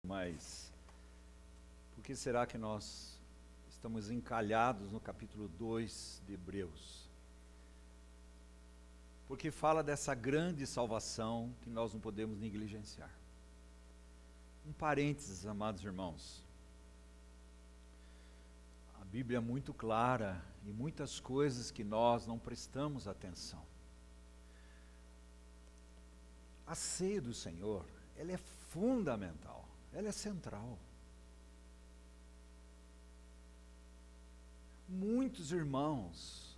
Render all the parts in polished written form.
Mas por que será que nós estamos encalhados no capítulo 2 de Hebreus? Porque fala dessa grande salvação que nós não podemos negligenciar. Um parênteses, amados irmãos. A Bíblia é muito clara em muitas coisas que nós não prestamos atenção. A ceia do Senhor, ela é fundamental, ela é central. Muitos irmãos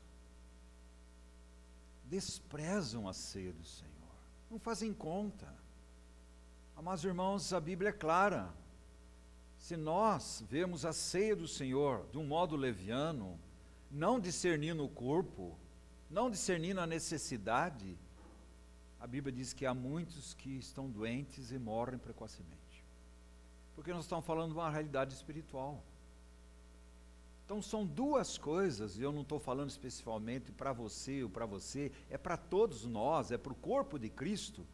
desprezam a ceia do Senhor, não fazem conta. Amados irmãos, a Bíblia é clara. Se nós vemos a ceia do Senhor de um modo leviano, não discernindo o corpo, não discernindo a necessidade, a Bíblia diz que há muitos que estão doentes e morrem precocemente. Porque nós estamos falando de uma realidade espiritual. Então são duas coisas, e eu não estou falando especificamente para você ou para você, é para todos nós, é para o corpo de Cristo,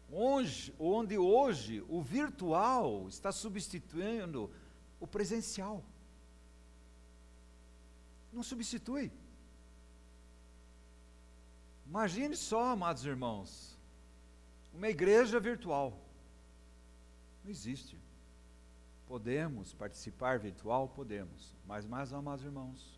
onde hoje o virtual está substituindo o presencial. Não substitui. Imagine só, amados irmãos, uma igreja virtual. Não existe. Podemos participar virtual? Podemos. Mas, amados irmãos,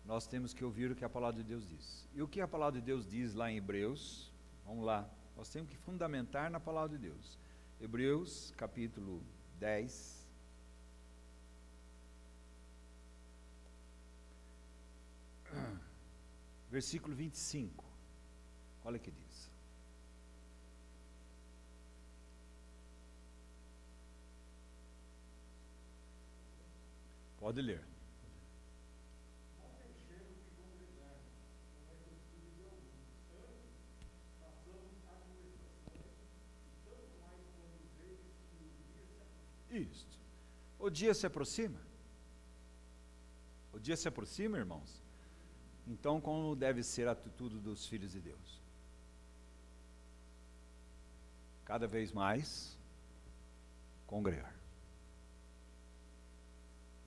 nós temos que ouvir o que a palavra de Deus diz. E o que a palavra de Deus diz lá em Hebreus? Vamos lá. Nós temos que fundamentar na palavra de Deus. Hebreus, capítulo 10. Versículo 25. Olha o que diz. Pode ler. Isso. O dia se aproxima. O dia se aproxima, irmãos. Então, como deve ser a atitude dos filhos de Deus? Cada vez mais, congregar.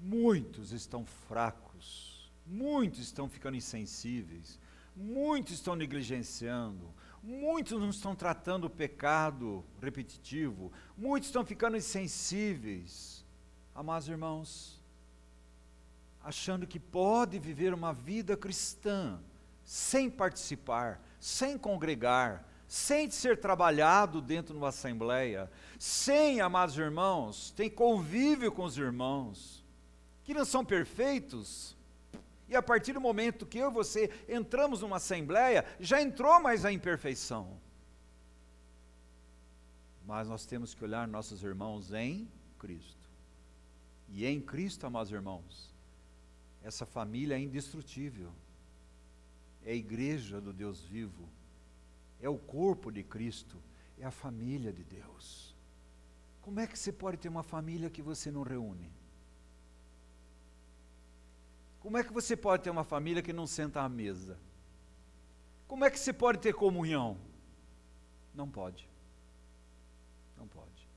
Muitos estão fracos, muitos estão ficando insensíveis, muitos estão negligenciando, muitos não estão tratando o pecado repetitivo, muitos estão ficando insensíveis. Amados irmãos, achando que pode viver uma vida cristã, sem participar, sem congregar, sem ser trabalhado dentro de uma assembleia, sem, amados irmãos, ter convívio com os irmãos, que não são perfeitos, e a partir do momento que eu e você entramos numa assembleia, já entrou mais a imperfeição. Mas nós temos que olhar nossos irmãos em Cristo. E em Cristo, amados irmãos, essa família é indestrutível. É a igreja do Deus vivo. É o corpo de Cristo. É a família de Deus. Como é que você pode ter uma família que você não reúne? Como é que você pode ter uma família que não senta à mesa? Como é que você pode ter comunhão? Não pode. Não pode.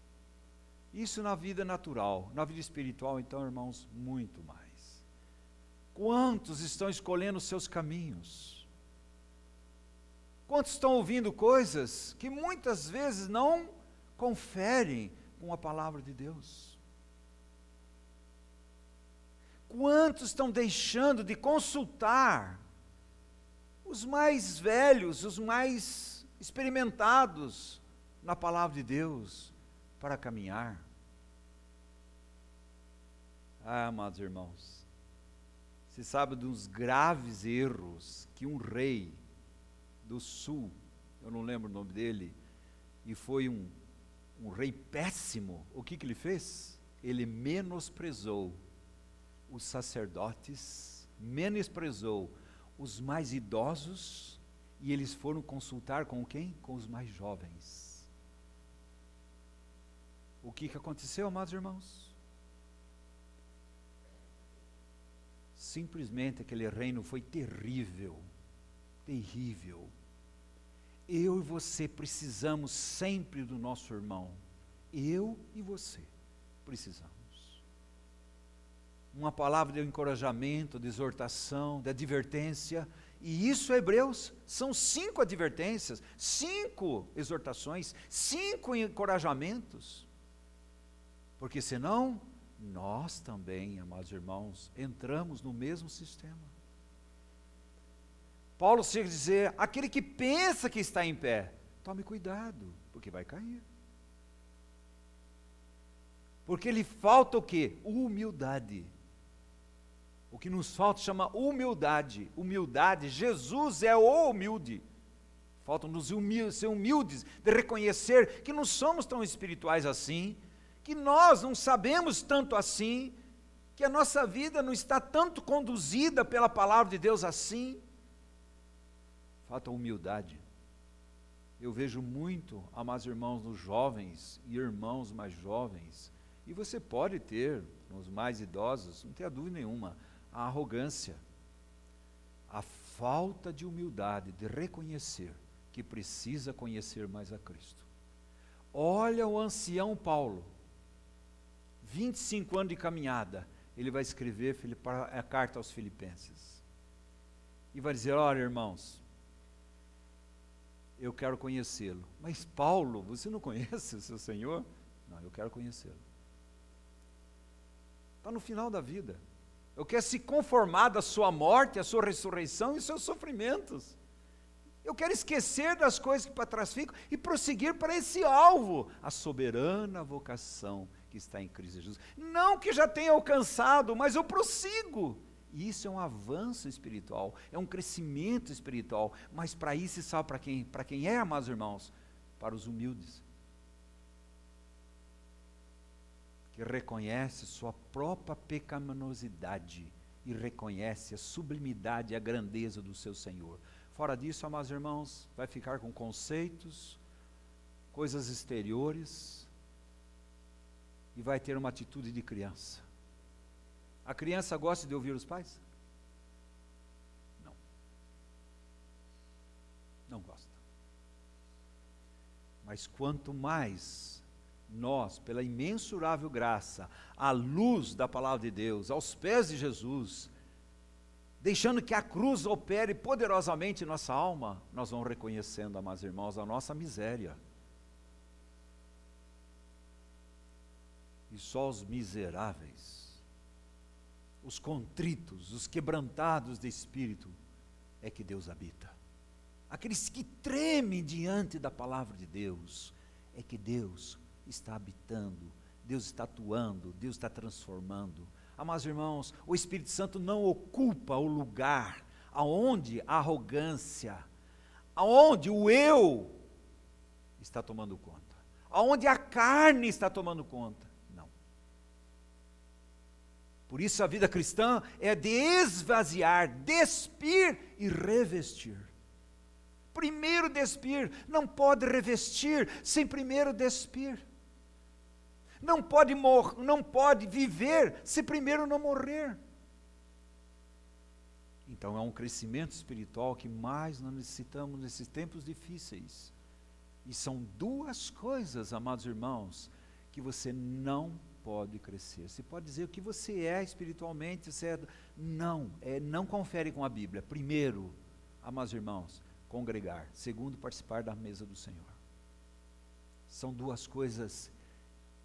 Isso na vida natural. Na vida espiritual, então, irmãos, muito mais. Quantos estão escolhendo os seus caminhos? Quantos estão ouvindo coisas que muitas vezes não conferem com a palavra de Deus? Quantos estão deixando de consultar os mais velhos, os mais experimentados na palavra de Deus para caminhar? Ah, amados irmãos, você sabe dos graves erros que um rei do sul, eu não lembro o nome dele, e foi um rei péssimo. O que ele fez? Ele menosprezou os sacerdotes, menosprezou os mais idosos, e eles foram consultar com quem? Com os mais jovens. O que aconteceu, amados irmãos? Simplesmente aquele reino foi terrível, terrível. Eu e você precisamos sempre do nosso irmão, Eu e você precisamos. Uma palavra de encorajamento, de exortação, de advertência. E isso, Hebreus, são 5 advertências, 5 exortações, 5 encorajamentos. Porque senão, nós também, amados irmãos, entramos no mesmo sistema. Paulo chega a dizer, aquele que pensa que está em pé, tome cuidado, porque vai cair. Porque lhe falta o quê? Humildade. O que nos falta chama humildade. Humildade, Jesus é o humilde. Falta-nos ser humildes, de reconhecer que não somos tão espirituais assim, que nós não sabemos tanto assim, que a nossa vida não está tanto conduzida pela palavra de Deus assim. Falta humildade. Eu vejo muito, amados irmãos, nos jovens e irmãos mais jovens, e você pode ter, nos mais idosos, não tenha dúvida nenhuma, a arrogância, a falta de humildade, de reconhecer que precisa conhecer mais a Cristo. Olha o ancião Paulo, 25 anos de caminhada, ele vai escrever a carta aos Filipenses, e vai dizer, olha irmãos, eu quero conhecê-lo. Mas Paulo, você não conhece o seu Senhor? Não, eu quero conhecê-lo. Está no final da vida. Eu quero se conformar da sua morte, a sua ressurreição e os seus sofrimentos. Eu quero esquecer das coisas que para trás ficam e prosseguir para esse alvo, a soberana vocação que está em Cristo Jesus. Não que já tenha alcançado, mas eu prossigo. Isso é um avanço espiritual, é um crescimento espiritual, mas para isso sabe para quem é, amados irmãos? Para os humildes, que reconhece sua própria pecaminosidade e reconhece a sublimidade e a grandeza do seu Senhor. Fora disso, amados irmãos, vai ficar com conceitos, coisas exteriores, e vai ter uma atitude de criança. A criança gosta de ouvir os pais? Não. Não gosta. Mas quanto mais nós, pela imensurável graça, à luz da palavra de Deus, aos pés de Jesus, deixando que a cruz opere poderosamente em nossa alma, nós vamos reconhecendo, amados irmãos, a nossa miséria. E só os miseráveis, os contritos, os quebrantados de espírito, é que Deus habita. Aqueles que tremem diante da palavra de Deus, é que Deus está habitando, Deus está atuando, Deus está transformando. Amados irmãos, o Espírito Santo não ocupa o lugar aonde a arrogância, aonde o eu está tomando conta, aonde a carne está tomando conta. Por isso a vida cristã é de esvaziar, despir e revestir. Primeiro despir, não pode revestir sem primeiro despir. Não pode viver se primeiro não morrer. Então é um crescimento espiritual que mais nós necessitamos nesses tempos difíceis. E são 2 coisas, amados irmãos, que você não pode crescer. Você pode dizer o que você é espiritualmente, não confere com a Bíblia. Primeiro, amados irmãos, congregar. Segundo, participar da mesa do Senhor. São 2 coisas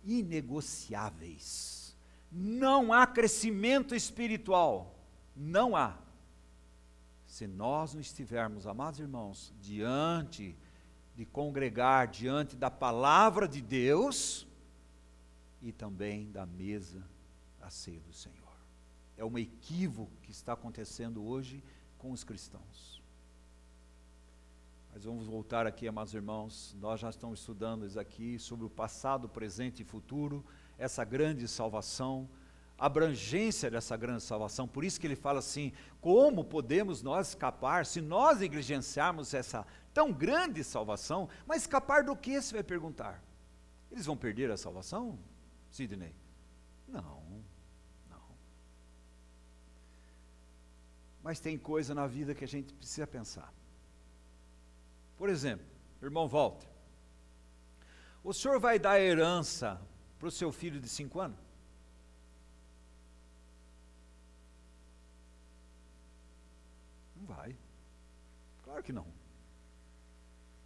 inegociáveis. Não há crescimento espiritual. Não há. Se nós não estivermos, amados irmãos, diante de congregar, diante da palavra de Deus, e também da mesa, a ceia do Senhor. É um equívoco que está acontecendo hoje com os cristãos. Mas vamos voltar aqui, amados irmãos, nós já estamos estudando isso aqui, sobre o passado, presente e futuro, essa grande salvação, a abrangência dessa grande salvação. Por isso que ele fala assim, como podemos nós escapar, se nós negligenciarmos essa tão grande salvação, mas escapar do que, você vai perguntar? Eles vão perder a salvação? Sidney? Não. Mas tem coisa na vida que a gente precisa pensar. Por exemplo, irmão Walter, O senhor vai dar herança para o seu filho de 5 anos? Não vai. Claro que não.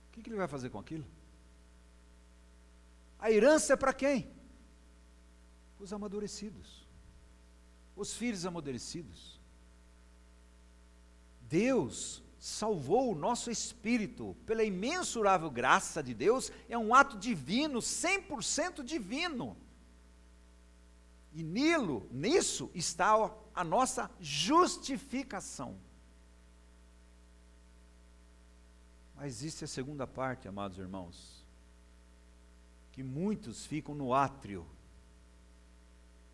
O que ele vai fazer com aquilo? A herança é para quem? Os amadurecidos. Os filhos amadurecidos. Deus salvou o nosso espírito pela imensurável graça de Deus, é um ato divino, 100% divino. E nisso está a nossa justificação. Mas existe a segunda parte, amados irmãos, que muitos ficam no átrio.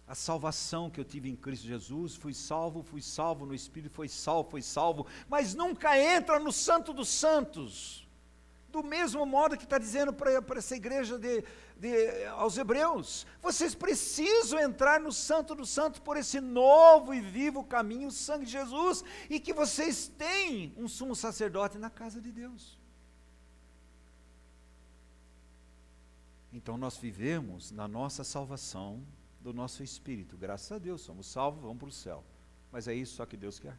A salvação que eu tive em Cristo Jesus, fui salvo no Espírito, foi salvo, mas nunca entra no Santo dos Santos. Do mesmo modo que está dizendo para essa igreja aos Hebreus, vocês precisam entrar no Santo dos Santos por esse novo e vivo caminho, o sangue de Jesus, e que vocês têm um sumo sacerdote na casa de Deus. Então nós vivemos na nossa salvação do nosso espírito, graças a Deus, somos salvos, vamos para o céu, mas é isso só que Deus quer?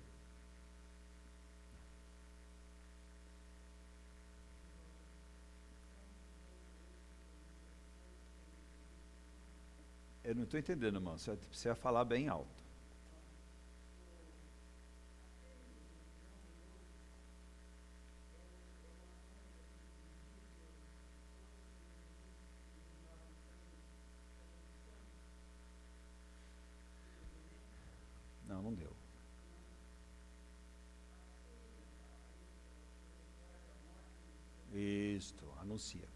Eu não estou entendendo, irmão, você precisa falar bem alto. Não deu. Isto, anuncia.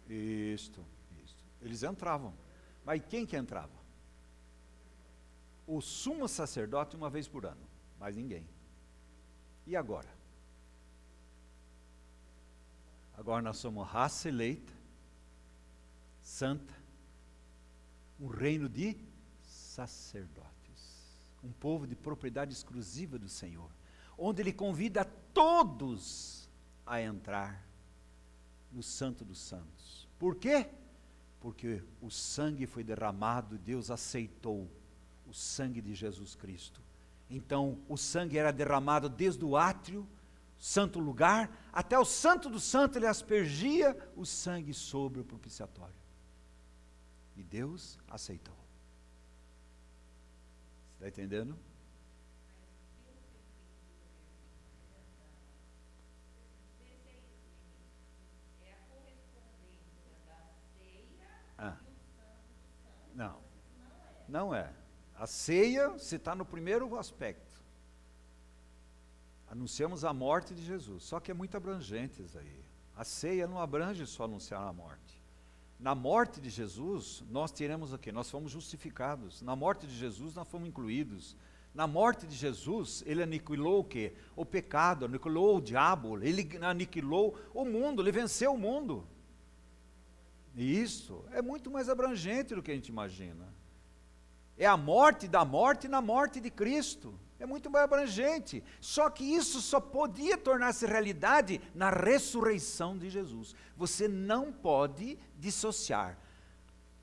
Isto. Eles entravam. Mas quem que entrava? O sumo sacerdote uma vez por ano, mais ninguém. E agora? Agora nós somos raça eleita, santa, um reino de sacerdotes, um povo de propriedade exclusiva do Senhor, onde Ele convida todos a entrar no Santo dos Santos. Por quê? Porque o sangue foi derramado, Deus aceitou o sangue de Jesus Cristo. Então, o sangue era derramado desde o átrio, santo lugar, até o santo do santo, ele aspergia o sangue sobre o propiciatório. E Deus aceitou. Está entendendo? Não é. A ceia, você está no primeiro aspecto. Anunciamos a morte de Jesus, só que é muito abrangente isso aí. A ceia não abrange só anunciar a morte. Na morte de Jesus, nós teremos o quê? Nós fomos justificados. Na morte de Jesus, nós fomos incluídos. Na morte de Jesus, Ele aniquilou o quê? O pecado, aniquilou o diabo, Ele aniquilou o mundo, Ele venceu o mundo. E isso é muito mais abrangente do que a gente imagina. É a morte da morte na morte de Cristo. É muito mais abrangente. Só que isso só podia tornar-se realidade na ressurreição de Jesus. Você não pode dissociar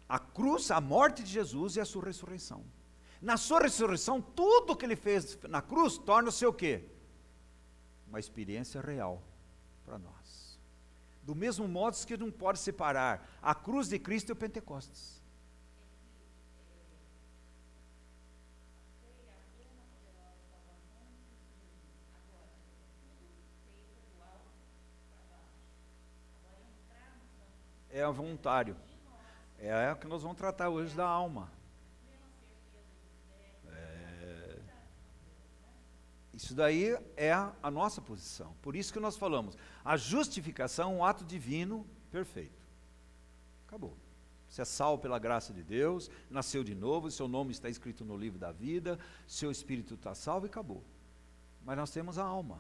a cruz, a morte de Jesus e a sua ressurreição. Na sua ressurreição, tudo que Ele fez na cruz torna-se o quê? Uma experiência real para nós. Do mesmo modo que não pode separar a cruz de Cristo e o Pentecostes. É voluntário. É o que nós vamos tratar hoje da alma. Isso daí é a nossa posição. Por isso que nós falamos, a justificação é um ato divino perfeito. Acabou. Você é salvo pela graça de Deus, nasceu de novo, seu nome está escrito no livro da vida, seu espírito está salvo e acabou. Mas nós temos a alma.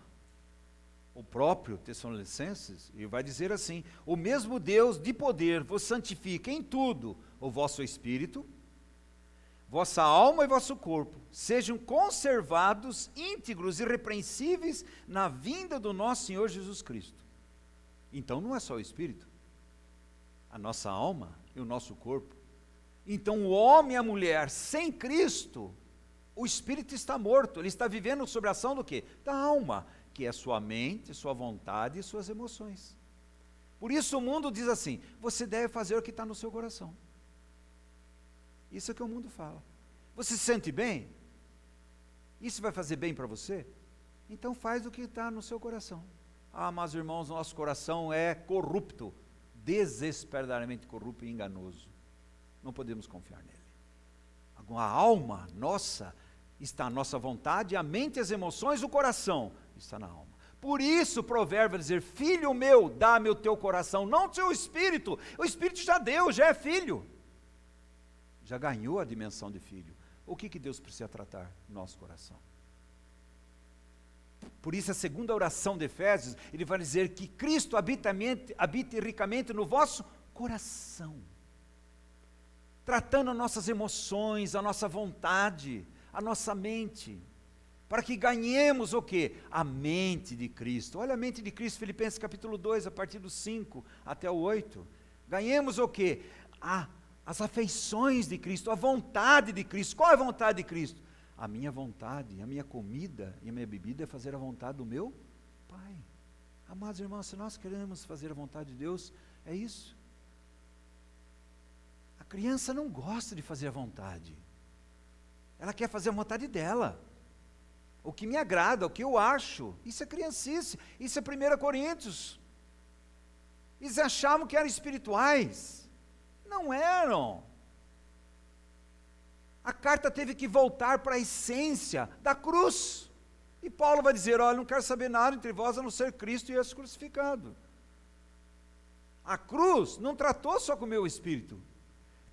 O próprio Tessalonicenses, ele vai dizer assim: o mesmo Deus de poder vos santifica em tudo o vosso espírito, vossa alma e vosso corpo sejam conservados íntegros e irrepreensíveis na vinda do nosso Senhor Jesus Cristo. Então não é só o espírito, a nossa alma e o nosso corpo. Então o homem e a mulher sem Cristo, o espírito está morto, ele está vivendo sob a ação do quê? Da alma, que é sua mente, sua vontade e suas emoções. Por isso o mundo diz assim, você deve fazer o que está no seu coração. Isso é o que o mundo fala. Você se sente bem? Isso vai fazer bem para você? Então faz o que está no seu coração. Ah, mas irmãos, nosso coração é corrupto, desesperadamente corrupto e enganoso. Não podemos confiar nele. A alma nossa está a nossa vontade, a mente, as emoções, o coração está na alma. Por isso o provérbio vai dizer, filho meu, dá-me o teu coração, não o teu espírito. O espírito já deu, já é filho. Já ganhou a dimensão de filho. O que Deus precisa tratar? Nosso coração. Por isso a segunda oração de Efésios, ele vai dizer que Cristo habite ricamente no vosso coração. Tratando as nossas emoções, a nossa vontade, a nossa mente. Para que ganhemos o quê? A mente de Cristo. Olha a mente de Cristo, Filipenses capítulo 2, a partir do 5 até o 8. Ganhemos o quê? As afeições de Cristo, a vontade de Cristo. Qual é a vontade de Cristo? A minha vontade, a minha comida e a minha bebida é fazer a vontade do meu Pai. Amados irmãos, se nós queremos fazer a vontade de Deus, é isso. A criança não gosta de fazer a vontade. Ela quer fazer a vontade dela. O que me agrada, o que eu acho. Isso é criancice, isso é 1 Coríntios. Eles achavam que eram espirituais. Não eram. A carta teve que voltar para a essência da cruz. E Paulo vai dizer, olha, não quero saber nada entre vós a não ser Cristo e esse crucificado. A cruz não tratou só com o meu espírito.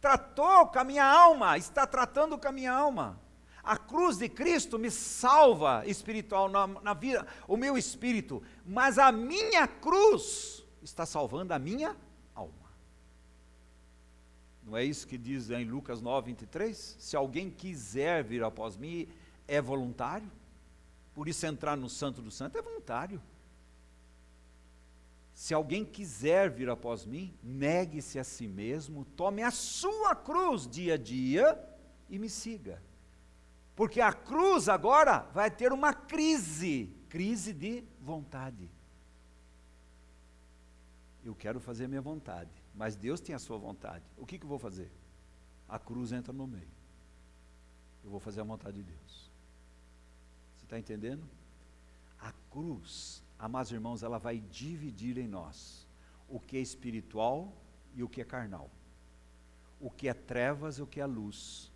Tratou com a minha alma, está tratando com a minha alma. A cruz de Cristo me salva espiritual na vida, o meu espírito. Mas a minha cruz está salvando a minha alma. Não é isso que diz em Lucas 9, 23? Se alguém quiser vir após mim, é voluntário. Por isso entrar no Santo do Santo é voluntário. Se alguém quiser vir após mim, negue-se a si mesmo, tome a sua cruz dia a dia e me siga. Porque a cruz agora vai ter uma crise de vontade. Eu quero fazer a minha vontade, mas Deus tem a sua vontade. O que eu vou fazer? A cruz entra no meio. Eu vou fazer a vontade de Deus. Você está entendendo? A cruz, amados irmãos, ela vai dividir em nós o que é espiritual e o que é carnal. O que é trevas e o que é luz.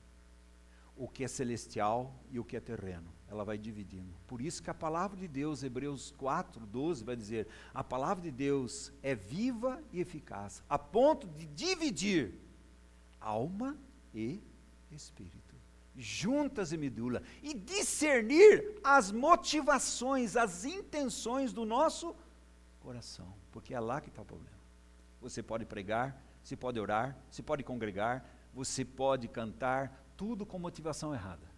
O que é celestial e o que é terreno. Ela vai dividindo. Por isso que a palavra de Deus, Hebreus 4, 12, vai dizer, a palavra de Deus é viva e eficaz, a ponto de dividir alma e espírito, juntas e medula, e discernir as motivações, as intenções do nosso coração, porque é lá que está o problema. Você pode pregar, você pode orar, você pode congregar, você pode cantar, tudo com motivação errada.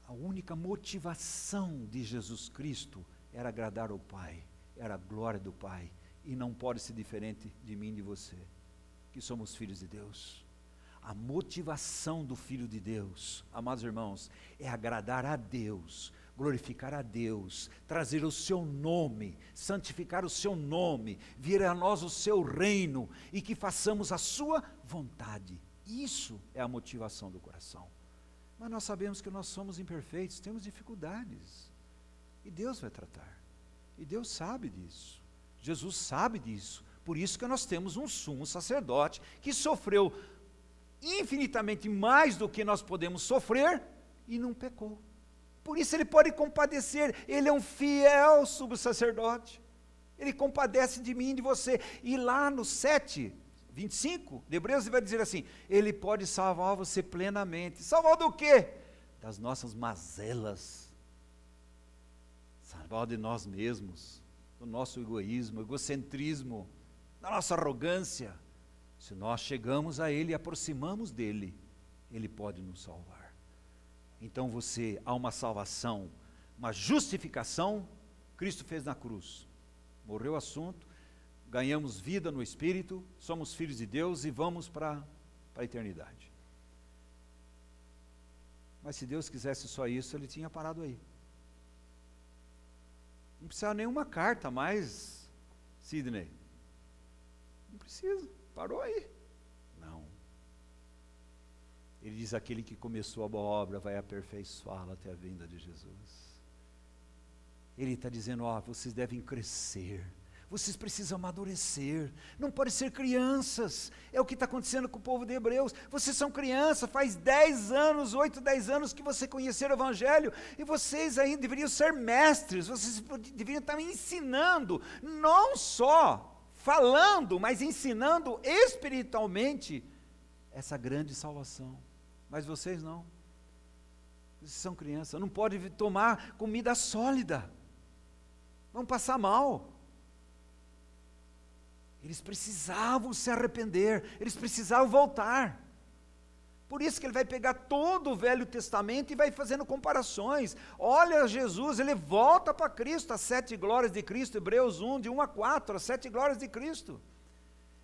A única motivação de Jesus Cristo era agradar ao Pai, era a glória do Pai, e não pode ser diferente de mim e de você, que somos filhos de Deus. A motivação do Filho de Deus, amados irmãos, é agradar a Deus, glorificar a Deus, trazer o seu nome, santificar o seu nome, vir a nós o seu reino e que façamos a sua vontade. Isso é a motivação do coração. Mas nós sabemos que nós somos imperfeitos, temos dificuldades. E Deus vai tratar. E Deus sabe disso. Jesus sabe disso. Por isso que nós temos um sumo sacerdote que sofreu infinitamente mais do que nós podemos sofrer e não pecou. Por isso ele pode compadecer, ele é um fiel sumo sacerdote. Ele compadece de mim e de você. E lá no 7, 25, de Hebreus, ele vai dizer assim, ele pode salvar você plenamente. Salvar do quê? Das nossas mazelas. Salvar de nós mesmos, do nosso egoísmo, egocentrismo, da nossa arrogância. Se nós chegamos a Ele e aproximamos dEle, Ele pode nos salvar. Então há uma salvação, uma justificação, Cristo fez na cruz. Morreu o assunto, ganhamos vida no Espírito, somos filhos de Deus e vamos para a eternidade. Mas se Deus quisesse só isso, Ele tinha parado aí. Não precisa nenhuma carta mais, Sidney. Não precisa, parou aí. Não. Ele diz: aquele que começou a boa obra vai aperfeiçoá-la até a vinda de Jesus. Ele está dizendo: vocês devem crescer, vocês precisam amadurecer, não podem ser crianças. É o que está acontecendo com o povo de Hebreus. Vocês são crianças, faz 10 anos, 8, 10 anos que você conheceram o Evangelho, e vocês ainda deveriam ser mestres, vocês deveriam estar me ensinando, não só falando, mas ensinando espiritualmente essa grande salvação. Mas vocês não. Vocês são crianças, não podem tomar comida sólida, vão passar mal. Eles precisavam se arrepender, eles precisavam voltar. Por isso que ele vai pegar todo o Velho Testamento e vai fazendo comparações. Olha Jesus, ele volta para Cristo, as 7 glórias de Cristo, Hebreus 1, de 1 a 4, as 7 glórias de Cristo.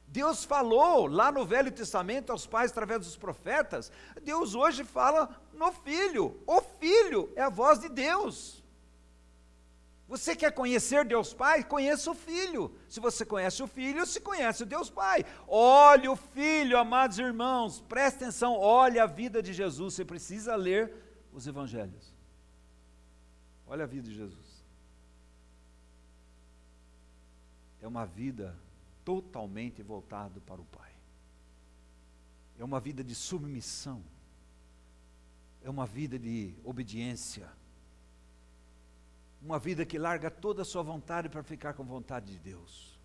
Deus falou lá no Velho Testamento aos pais através dos profetas, Deus hoje fala no Filho. O Filho é a voz de Deus. Você quer conhecer Deus Pai? Conheça o Filho. Se você conhece o Filho, se conhece o Deus Pai. Olhe o Filho, amados irmãos, preste atenção, olhe a vida de Jesus. Você precisa ler os Evangelhos. Olha a vida de Jesus. É uma vida totalmente voltada para o Pai. É uma vida de submissão. É uma vida de obediência. Uma vida que larga toda a sua vontade para ficar com a vontade de Deus.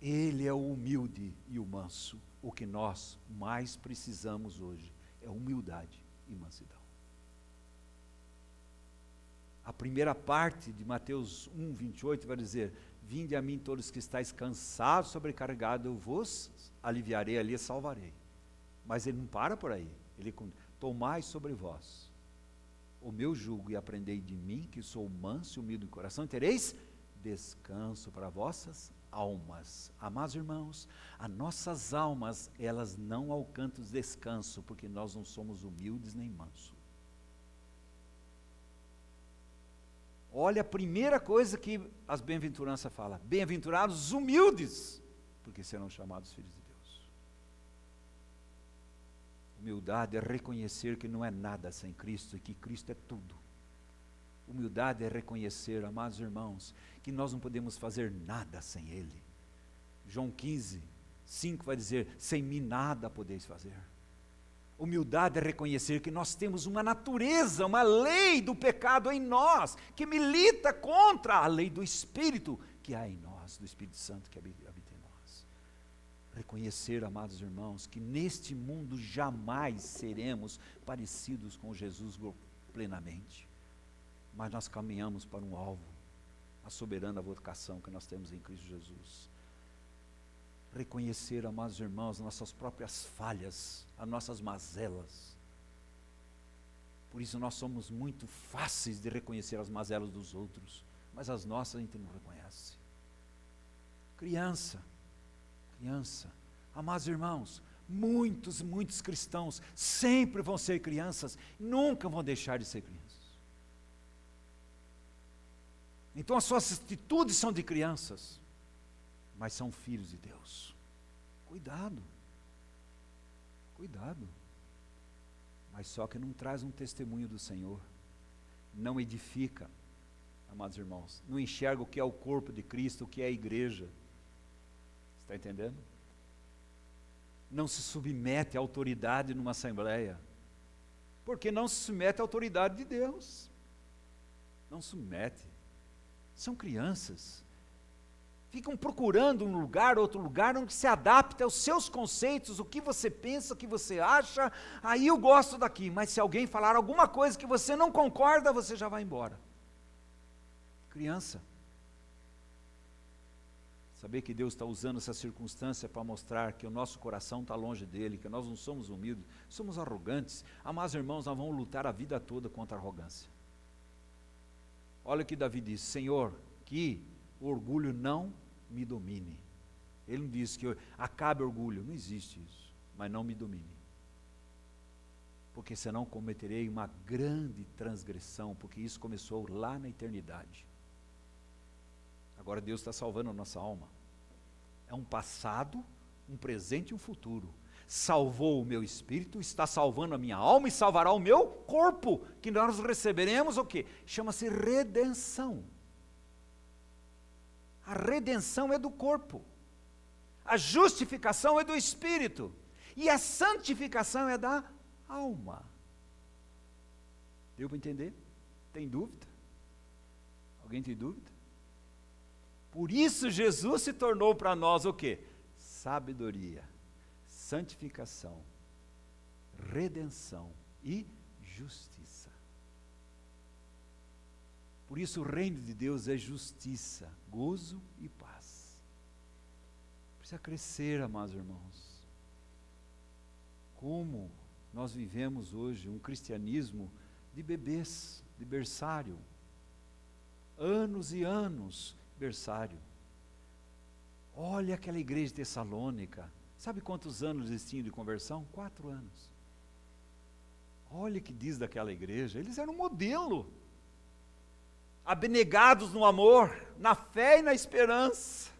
Ele é o humilde e o manso. O que nós mais precisamos hoje é humildade e mansidão. A primeira parte de Mateus 1, 28 vai dizer: vinde a mim todos que estáis cansados, sobrecarregados, eu vos aliviarei, ali salvarei. Mas ele não para por aí. Ele tomai sobre vós o meu jugo e aprendei de mim, que sou manso e humilde de coração, e tereis descanso para vossas almas. Amados irmãos, as nossas almas, elas não alcançam descanso, porque nós não somos humildes nem mansos. Olha a primeira coisa que as bem-aventuranças falam: bem-aventurados os humildes, porque serão chamados filhos de Deus. Humildade é reconhecer que não é nada sem Cristo e que Cristo é tudo. Humildade é reconhecer, amados irmãos, que nós não podemos fazer nada sem Ele. João 15, 5 vai dizer: sem mim nada podeis fazer. Humildade é reconhecer que nós temos uma natureza, uma lei do pecado em nós, que milita contra a lei do Espírito que há em nós, do Espírito Santo que habita em nós. Reconhecer, amados irmãos, que neste mundo jamais seremos parecidos com Jesus plenamente, mas nós caminhamos para um alvo, a soberana vocação que nós temos em Cristo Jesus. Reconhecer, amados irmãos, nossas próprias falhas, as nossas mazelas. Por isso nós somos muito fáceis de reconhecer as mazelas dos outros, mas as nossas a gente não reconhece. Criança, amados irmãos, muitos cristãos sempre vão ser crianças, nunca vão deixar de ser crianças. Então as suas atitudes são de crianças, mas são filhos de Deus. Cuidado. Mas só que não traz um testemunho do Senhor, não edifica, amados irmãos, não enxerga o que é o corpo de Cristo, o que é a igreja. Está entendendo? Não se submete à autoridade numa assembleia, porque não se submete à autoridade de Deus. Não submete. São crianças. Ficam procurando um lugar, outro lugar, onde se adapta aos seus conceitos, o que você pensa, o que você acha. Aí eu gosto daqui, mas se alguém falar alguma coisa que você não concorda, você já vai embora. Criança. Saber que Deus está usando essa circunstância para mostrar que o nosso coração está longe dele, que nós não somos humildes, somos arrogantes. Amados irmãos, nós vamos lutar a vida toda contra a arrogância. Olha o que Davi disse: Senhor, que o orgulho não me domine. Ele não disse que acabe o orgulho, não existe isso, mas não me domine. Porque senão cometerei uma grande transgressão, porque isso começou lá na eternidade. Agora Deus está salvando a nossa alma. É um passado, um presente e um futuro. Salvou o meu espírito, está salvando a minha alma e salvará o meu corpo, que nós receberemos o quê? Chama-se redenção. A redenção é do corpo. A justificação é do espírito. E a santificação é da alma. Deu para entender? Tem dúvida? Alguém tem dúvida? Por isso Jesus se tornou para nós o quê? Sabedoria, santificação, redenção e justiça. Por isso o reino de Deus é justiça, gozo e paz. Precisa crescer, amados irmãos. Como nós vivemos hoje um cristianismo de bebês, de berçário. Anos e anos berçário. Olha aquela igreja de Tessalônica. Sabe quantos anos eles tinham de conversão? 4 anos. Olha o que diz daquela igreja. Eles eram um modelo. Abnegados no amor, na fé e na esperança.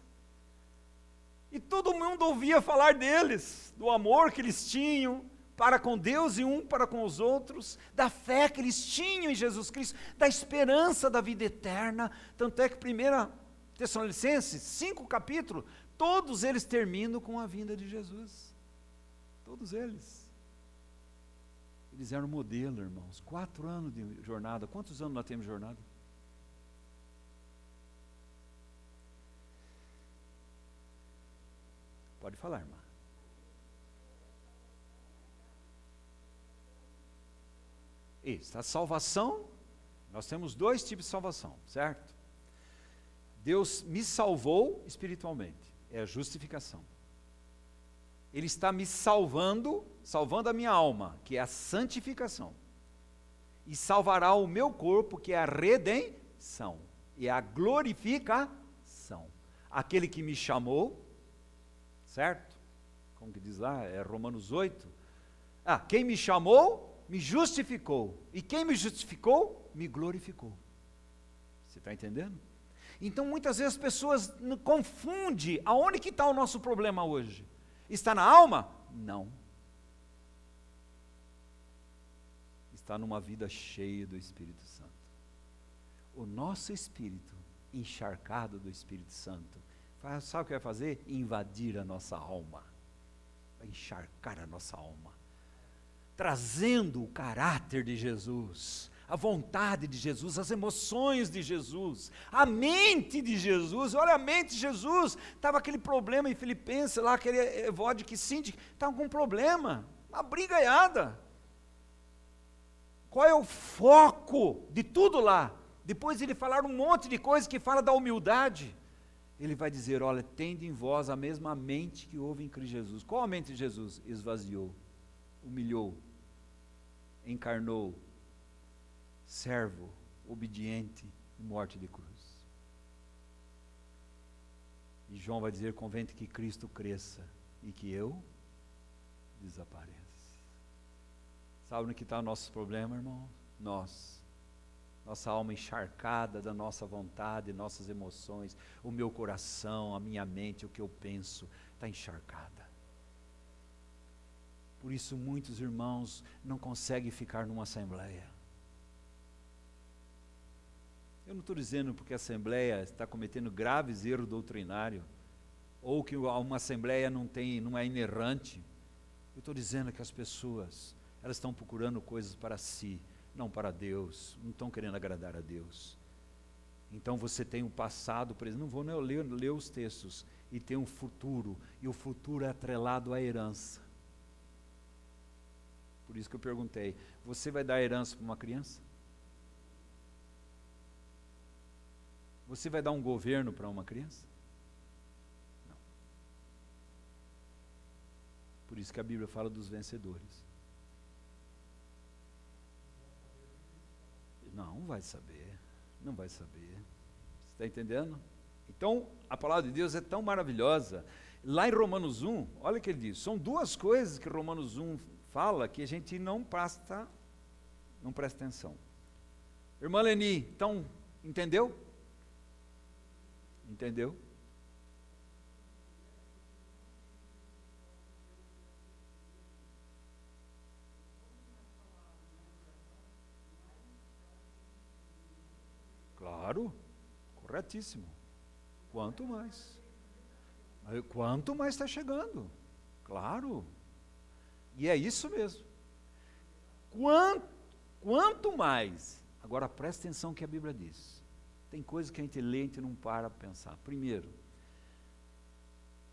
E todo mundo ouvia falar deles, do amor que eles tinham para com Deus e um para com os outros, da fé que eles tinham em Jesus Cristo, da esperança da vida eterna. Tanto é que 1 Tessalonicenses, 5 capítulos, todos eles terminam com a vinda de Jesus. Todos eles. Eles eram modelo, irmãos. 4 anos de jornada. Quantos anos nós temos de jornada? Pode falar, irmã. Isso, a salvação, nós temos 2 tipos de salvação, certo? Deus me salvou espiritualmente, é a justificação. Ele está me salvando a minha alma, que é a santificação. E salvará o meu corpo, que é a redenção, e a glorificação. Aquele que me chamou, certo? Como que diz lá, é Romanos 8. Quem me chamou, me justificou. E quem me justificou, me glorificou. Você está entendendo? Então muitas vezes as pessoas confundem. Aonde que está o nosso problema hoje? Está na alma? Não. Está numa vida cheia do Espírito Santo. O nosso espírito, encharcado do Espírito Santo, sabe o que vai fazer? Invadir a nossa alma. Vai encharcar a nossa alma. Trazendo o caráter de Jesus, a vontade de Jesus, as emoções de Jesus, a mente de Jesus. Olha a mente de Jesus. Estava aquele problema em Filipenses, lá aquele Evódio que Síndico, estava com um problema, uma brigaiada. Qual é o foco de tudo lá? Depois de ele falar um monte de coisa que fala da humildade, ele vai dizer: olha, tende em vós a mesma mente que houve em Cristo Jesus. Qual a mente de Jesus? Esvaziou, humilhou, encarnou, servo, obediente, morte de cruz. E João vai dizer: convém que Cristo cresça e que eu desapareça. Sabe no que está o nosso problema, irmão? Nossa alma encharcada da nossa vontade, nossas emoções, o meu coração, a minha mente, o que eu penso, está encharcada. Por isso muitos irmãos não conseguem ficar numa assembleia. Eu não estou dizendo porque a assembleia está cometendo graves erros doutrinários, ou que uma assembleia não é inerrante. Eu estou dizendo que as pessoas, elas estão procurando coisas para si, não para Deus, não estão querendo agradar a Deus. Então você tem um passado, por exemplo, não vou ler os textos, e tem um futuro, e o futuro é atrelado à herança. Por isso que eu perguntei: você vai dar herança para uma criança? Você vai dar um governo para uma criança? Por isso que a Bíblia fala dos vencedores. Não vai saber, não vai saber. Você está entendendo? Então, a palavra de Deus é tão maravilhosa. Lá em Romanos 1, olha o que ele diz. São duas coisas que Romanos 1 fala que a gente não presta atenção. Irmã Leni, então, entendeu? Entendeu? Claro, corretíssimo. Quanto mais. Quanto mais está chegando. Claro. E é isso mesmo. Quanto mais. Agora presta atenção no que a Bíblia diz. Tem coisas que a gente lê e a gente não para pensar. Primeiro,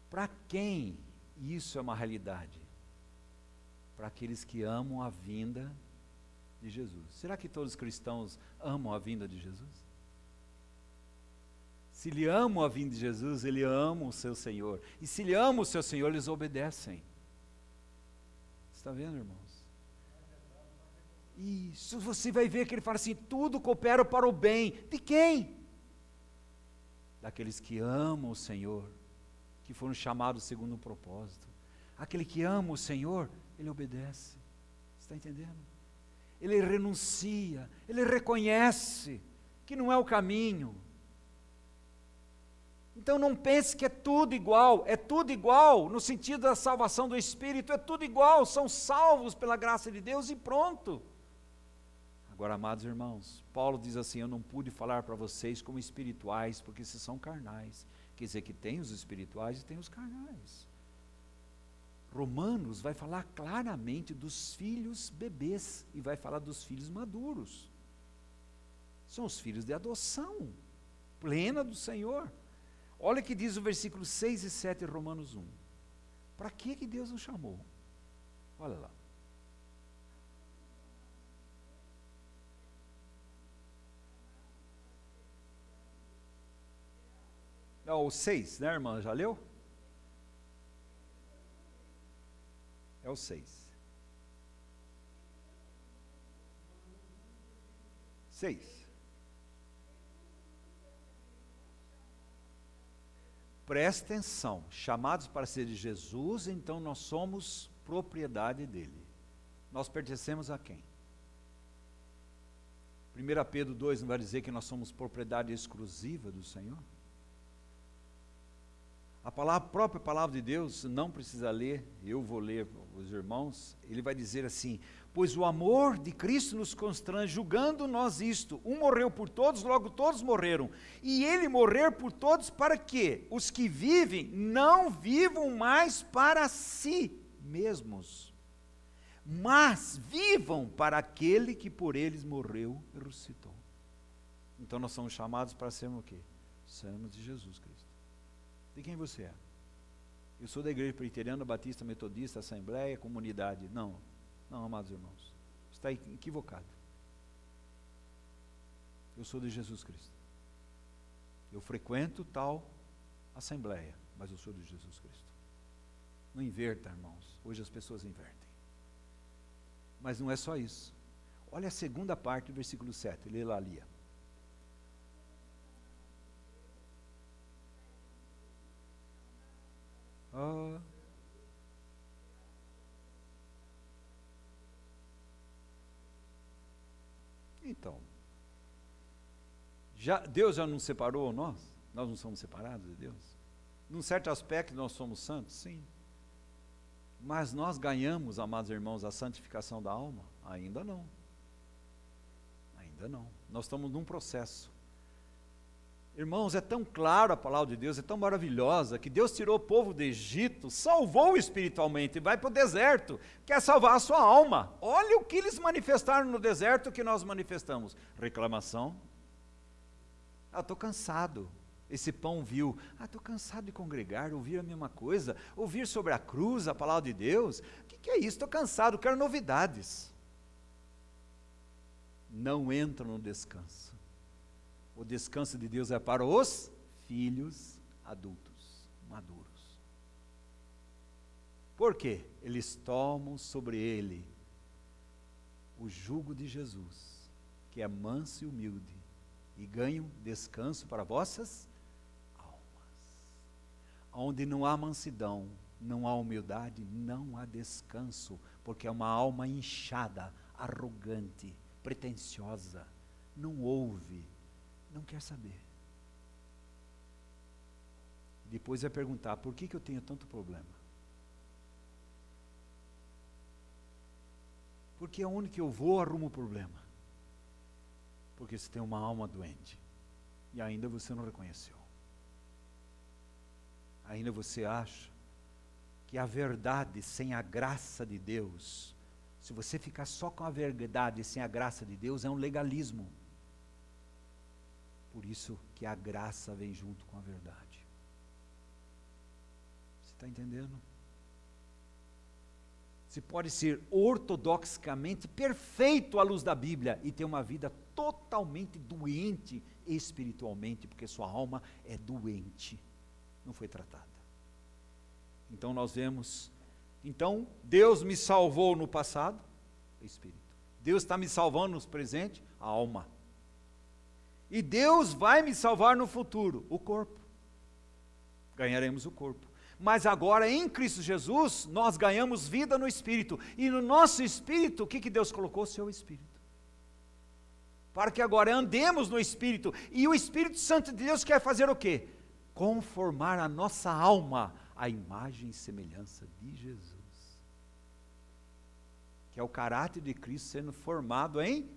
para quem isso é uma realidade? Para aqueles que amam a vinda de Jesus. Será que todos os cristãos amam a vinda de Jesus? Se ele ama a vinda de Jesus, ele ama o seu Senhor. E se ele ama o seu Senhor, eles obedecem. Você está vendo, irmãos? Isso, você vai ver que ele fala assim, tudo coopera para o bem. De quem? Daqueles que amam o Senhor, que foram chamados segundo o propósito. Aquele que ama o Senhor, ele obedece. Você está entendendo? Ele renuncia, ele reconhece que não é o caminho. Então não pense que é tudo igual no sentido da salvação do Espírito, é tudo igual, são salvos pela graça de Deus e pronto. Agora, amados irmãos, Paulo diz assim, eu não pude falar para vocês como espirituais, porque vocês são carnais. Quer dizer que tem os espirituais e tem os carnais. Romanos vai falar claramente dos filhos bebês e vai falar dos filhos maduros. São os filhos de adoção plena do Senhor. Olha o que diz o versículo 6 e 7 de Romanos 1. Para que Deus nos chamou? Olha lá. O 6, né, irmã? Já leu? É o 6. 6. Presta atenção, chamados para ser de Jesus, então nós somos propriedade dele. Nós pertencemos a quem? 1 Pedro 2 não vai dizer que nós somos propriedade exclusiva do Senhor? A própria palavra de Deus, não precisa ler, eu vou ler para os irmãos, ele vai dizer assim, pois o amor de Cristo nos constrange, julgando nós isto, um morreu por todos, logo todos morreram, e ele morrer por todos para que os que vivem não vivam mais para si mesmos, mas vivam para aquele que por eles morreu e ressuscitou. Então nós somos chamados para sermos o quê? Sermos de Jesus Cristo. De quem você é? Eu sou da Igreja Presbiteriana, Batista, Metodista, Assembleia, Comunidade. Não, amados irmãos. Está equivocado. Eu sou de Jesus Cristo. Eu frequento tal Assembleia, mas eu sou de Jesus Cristo. Não inverta, irmãos. Hoje as pessoas invertem. Mas não é só isso. Olha a segunda parte do versículo 7. Lê lá, Lia. Então, Deus já nos separou nós? Nós não somos separados de Deus? Num certo aspecto nós somos santos? Sim. Mas nós ganhamos, amados irmãos, a santificação da alma? Ainda não. Ainda não. Nós estamos num processo. Irmãos, é tão claro a palavra de Deus, é tão maravilhosa, que Deus tirou o povo do Egito, salvou espiritualmente, e vai para o deserto, quer salvar a sua alma. Olha o que eles manifestaram no deserto que nós manifestamos. Reclamação. Estou cansado. Esse pão viu. Estou cansado de congregar, ouvir a mesma coisa, ouvir sobre a cruz, a palavra de Deus. O que é isso? Estou cansado, quero novidades. Não entram no descanso. O descanso de Deus é para os filhos adultos, maduros. Por quê? Eles tomam sobre ele o jugo de Jesus, que é manso e humilde, e ganham descanso para vossas almas. Onde não há mansidão, não há humildade, não há descanso, porque é uma alma inchada, arrogante, pretensiosa, não ouve, não quer saber. Depois vai perguntar, por que eu tenho tanto problema? Porque aonde que eu vou, arrumo o problema. Porque você tem uma alma doente. E ainda você não reconheceu. Ainda você acha que a verdade sem a graça de Deus, se você ficar só com a verdade sem a graça de Deus, é um legalismo. Por isso que a graça vem junto com a verdade. Você está entendendo? Você pode ser ortodoxicamente perfeito à luz da Bíblia e ter uma vida totalmente doente espiritualmente, porque sua alma é doente, não foi tratada. Então nós vemos, então Deus me salvou no passado, espírito. Deus está me salvando no presente, a alma. E Deus vai me salvar no futuro, o corpo. Ganharemos o corpo. Mas agora em Cristo Jesus, nós ganhamos vida no Espírito. E no nosso Espírito, o que Deus colocou? Seu Espírito. Para que agora andemos no Espírito. E o Espírito Santo de Deus quer fazer o quê? Conformar a nossa alma à imagem e semelhança de Jesus. Que é o caráter de Cristo sendo formado em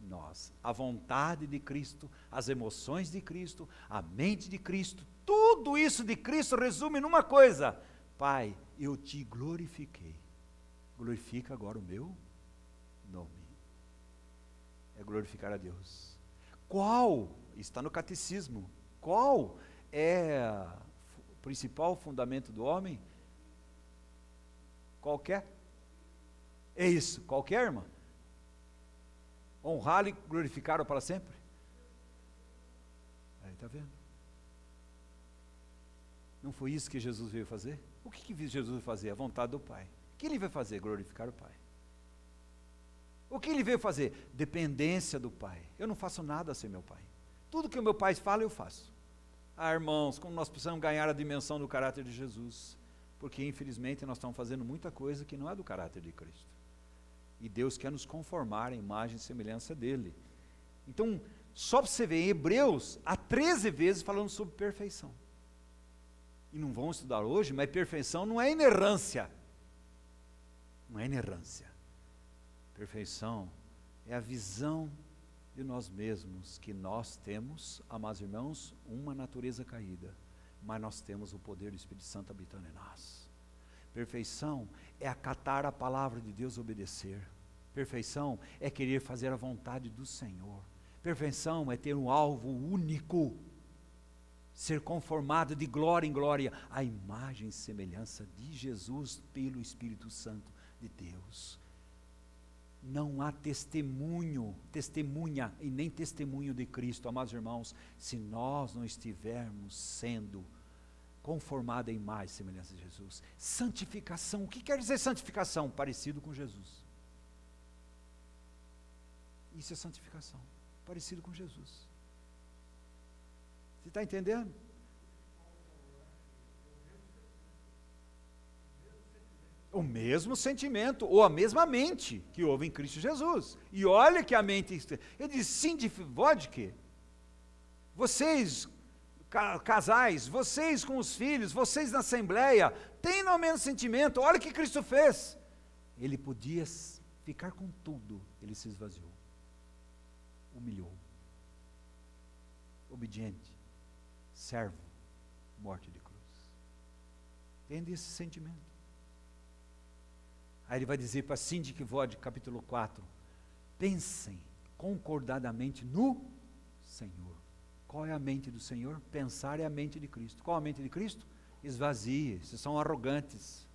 nós. A vontade de Cristo, as emoções de Cristo, a mente de Cristo. Tudo isso de Cristo resume numa coisa: Pai, eu te glorifiquei. Glorifica agora o meu nome. É glorificar a Deus. Qual, está no catecismo, qual é o principal fundamento do homem? Qualquer? É isso, qualquer, irmã? Honrá-lo e glorificá-lo para sempre? Aí está vendo? Não foi isso que Jesus veio fazer? O que Jesus veio fazer? A vontade do Pai. O que ele veio fazer? Glorificar o Pai. O que ele veio fazer? Dependência do Pai. Eu não faço nada sem meu Pai. Tudo que o meu Pai fala, eu faço. Ah, irmãos, como nós precisamos ganhar a dimensão do caráter de Jesus. Porque, infelizmente, nós estamos fazendo muita coisa que não é do caráter de Cristo. E Deus quer nos conformar à imagem e semelhança dEle. Então, só para você ver, em Hebreus, há 13 vezes falando sobre perfeição. E não vamos estudar hoje, mas perfeição não é inerrância. Não é inerrância. Perfeição é a visão de nós mesmos, que nós temos, amados irmãos, uma natureza caída, mas nós temos o poder do Espírito Santo habitando em nós. Perfeição é acatar a palavra de Deus e obedecer. Perfeição é querer fazer a vontade do Senhor. Perfeição é ter um alvo único, ser conformado de glória em glória à imagem e semelhança de Jesus pelo Espírito Santo de Deus. Não há testemunha e nem testemunho de Cristo, amados irmãos, se nós não estivermos sendo conformados à imagem e semelhança de Jesus. Santificação, o que quer dizer santificação? Parecido com Jesus. Isso é santificação, parecido com Jesus. Você está entendendo? O mesmo sentimento, ou a mesma mente que houve em Cristo Jesus. E olha que a mente, ele diz, sim, de vodka. Vocês, casais, vocês com os filhos, vocês na assembleia, têm o mesmo sentimento. Olha o que Cristo fez. Ele podia ficar com tudo, ele se esvaziou. Humilhou. Obediente. Servo. Morte de cruz. Entende esse sentimento? Aí ele vai dizer para Síndic Vod, capítulo 4, pensem concordadamente no Senhor. Qual é a mente do Senhor? Pensar é a mente de Cristo. Qual a mente de Cristo? Esvazie, vocês são arrogantes.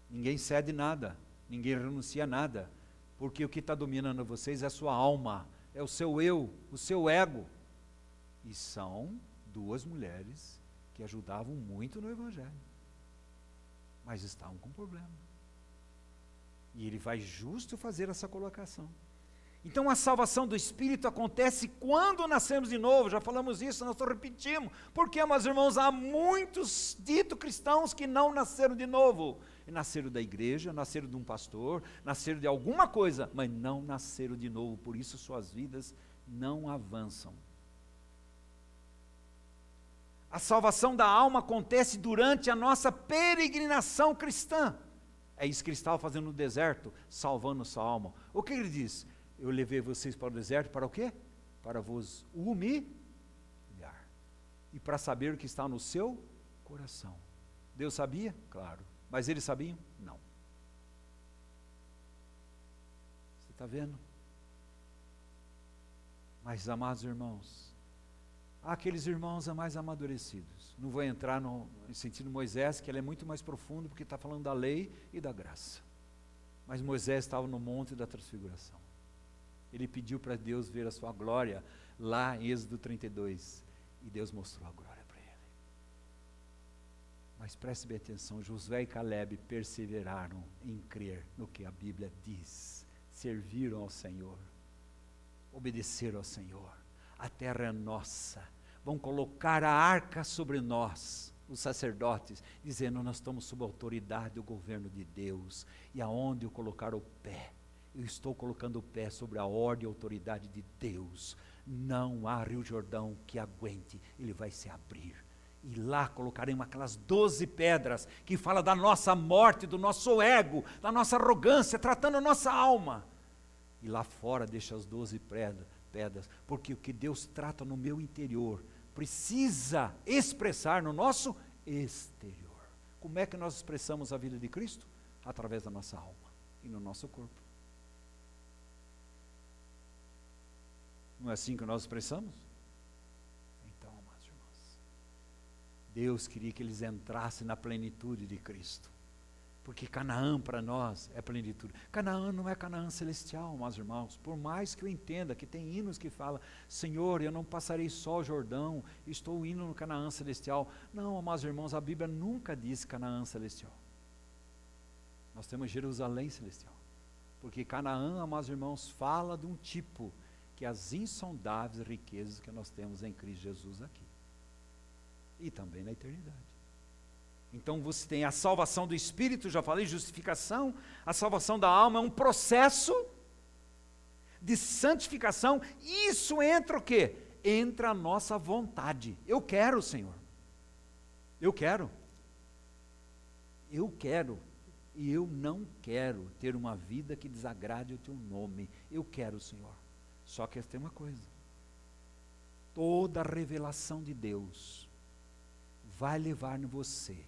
Ninguém cede nada, ninguém renuncia a nada, porque o que está dominando vocês é a sua alma, é o seu eu, o seu ego. E são duas mulheres que ajudavam muito no Evangelho. mas estavam com problema. E ele vai justo fazer essa colocação. Então a salvação do Espírito acontece quando nascemos de novo. Já falamos isso, nós só repetimos. Porque, meus irmãos, há muitos ditos cristãos que não nasceram de novo. E nasceram da igreja, nasceram de um pastor, nasceram de alguma coisa, mas não nasceram de novo. Por isso suas vidas não avançam. A salvação da alma acontece durante a nossa peregrinação cristã. É isso que ele estava fazendo no deserto, salvando sua alma. O que ele diz? Eu levei vocês para o deserto para o quê? Para vos humilhar. E para saber o que está no seu coração. Deus sabia? Claro. Mas eles sabiam? Não. Você está vendo? Mas, amados irmãos, há aqueles irmãos mais amadurecidos. Não vou entrar no sentido de Moisés, que ele é muito mais profundo, porque está falando da lei e da graça. Mas Moisés estava no monte da transfiguração. Ele pediu para Deus ver a sua glória, lá em Êxodo 32. E Deus mostrou a glória para ele. Mas preste bem atenção, Josué e Caleb perseveraram em crer no que a Bíblia diz. Serviram ao Senhor. Obedeceram ao Senhor. A terra é nossa. Vão colocar a arca sobre nós, os sacerdotes, dizendo: nós estamos sob a autoridade do governo de Deus. E aonde eu colocar o pé, eu estou colocando o pé sobre a ordem e autoridade de Deus. Não há Rio Jordão que aguente, ele vai se abrir. E lá colocaremos aquelas 12 pedras, que fala da nossa morte, do nosso ego, da nossa arrogância, tratando a nossa alma. E lá fora deixa as 12 pedras, porque o que Deus trata no meu interior, precisa expressar no nosso exterior. Como é que nós expressamos a vida de Cristo? Através da nossa alma e no nosso corpo. Não é assim que nós expressamos? Então, amados irmãos, Deus queria que eles entrassem na plenitude de Cristo. Porque Canaã para nós é plenitude. Canaã não é Canaã celestial, meus irmãos. Por mais que eu entenda que tem hinos que falam: Senhor, eu não passarei só o Jordão, estou indo no Canaã celestial. Não, meus irmãos, a Bíblia nunca diz Canaã celestial. Nós temos Jerusalém celestial. Porque Canaã, meus irmãos, fala de um tipo, que é as insondáveis riquezas que nós temos em Cristo Jesus aqui. E também na eternidade. Então você tem a salvação do Espírito, já falei, justificação. A salvação da alma é um processo de santificação. Isso entra o quê? Entra a nossa vontade. Eu quero, Senhor. Eu quero. Eu quero. E eu não quero ter uma vida que desagrade o teu nome. Eu quero, Senhor. Só que tem uma coisa. Toda a revelação de Deus vai levar em você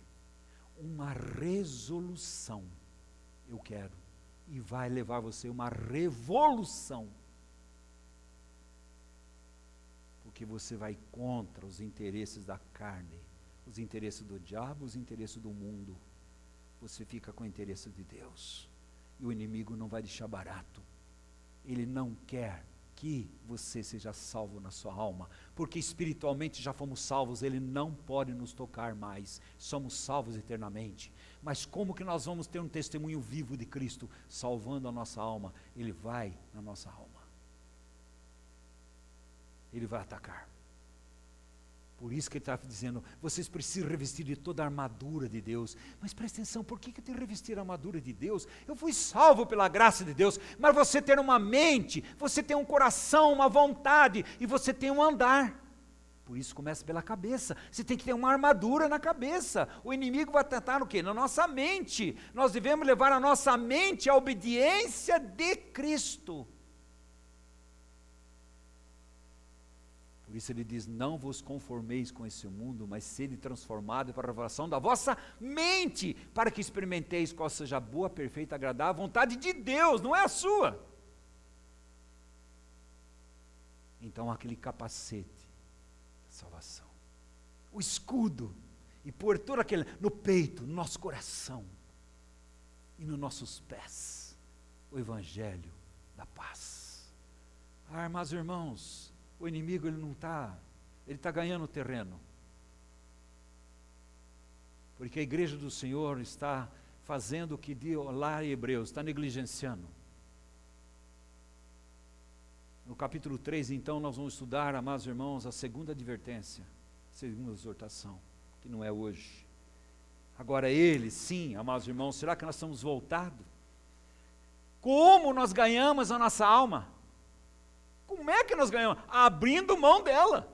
uma resolução, eu quero, e vai levar você uma revolução, porque você vai contra os interesses da carne, os interesses do diabo, os interesses do mundo. Você fica com o interesse de Deus, e o inimigo não vai deixar barato. Ele não quer que você seja salvo na sua alma, porque espiritualmente já fomos salvos, ele não pode nos tocar mais, somos salvos eternamente. Mas como que nós vamos ter um testemunho vivo de Cristo, salvando a nossa alma? Ele vai na nossa alma, ele vai atacar. Por isso que ele está dizendo: vocês precisam revestir de toda a armadura de Deus. Mas presta atenção, por que eu tenho que revestir a armadura de Deus? Eu fui salvo pela graça de Deus, mas você tem uma mente, você tem um coração, uma vontade, e você tem um andar. Por isso começa pela cabeça. Você tem que ter uma armadura na cabeça. O inimigo vai tentar o quê? Na nossa mente. Nós devemos levar a nossa mente à obediência de Cristo. Por isso ele diz: não vos conformeis com esse mundo, mas sede transformado para a revelação da vossa mente, para que experimenteis qual seja a boa, perfeita, agradável vontade de Deus, não é a sua. Então aquele capacete da salvação, o escudo, e pôr todo aquele no peito, no nosso coração e nos nossos pés, o evangelho da paz. Meus irmãos, o inimigo ele está ganhando terreno. Por Porque a igreja do Senhor está fazendo o que diz lá em Hebreus, está negligenciando. No capítulo 3, então, nós vamos estudar, amados irmãos, a segunda advertência, a segunda exortação, que não é hoje. Agora ele, sim, amados irmãos, será que nós estamos voltados? Como nós ganhamos a nossa alma? Como é que nós ganhamos? Abrindo mão dela.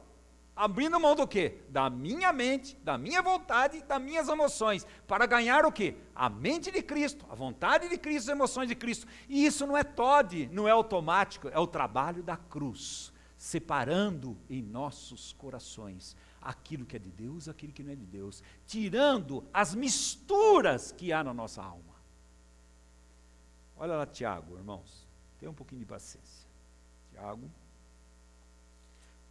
Abrindo mão do quê? Da minha mente, da minha vontade, das minhas emoções, para ganhar o quê? A mente de Cristo, a vontade de Cristo, as emoções de Cristo. E isso não é TOD, não é automático, é o trabalho da cruz, separando em nossos corações aquilo que é de Deus, aquilo que não é de Deus, tirando as misturas que há na nossa alma. Olha lá Tiago, irmãos, tenha um pouquinho de paciência. Tiago.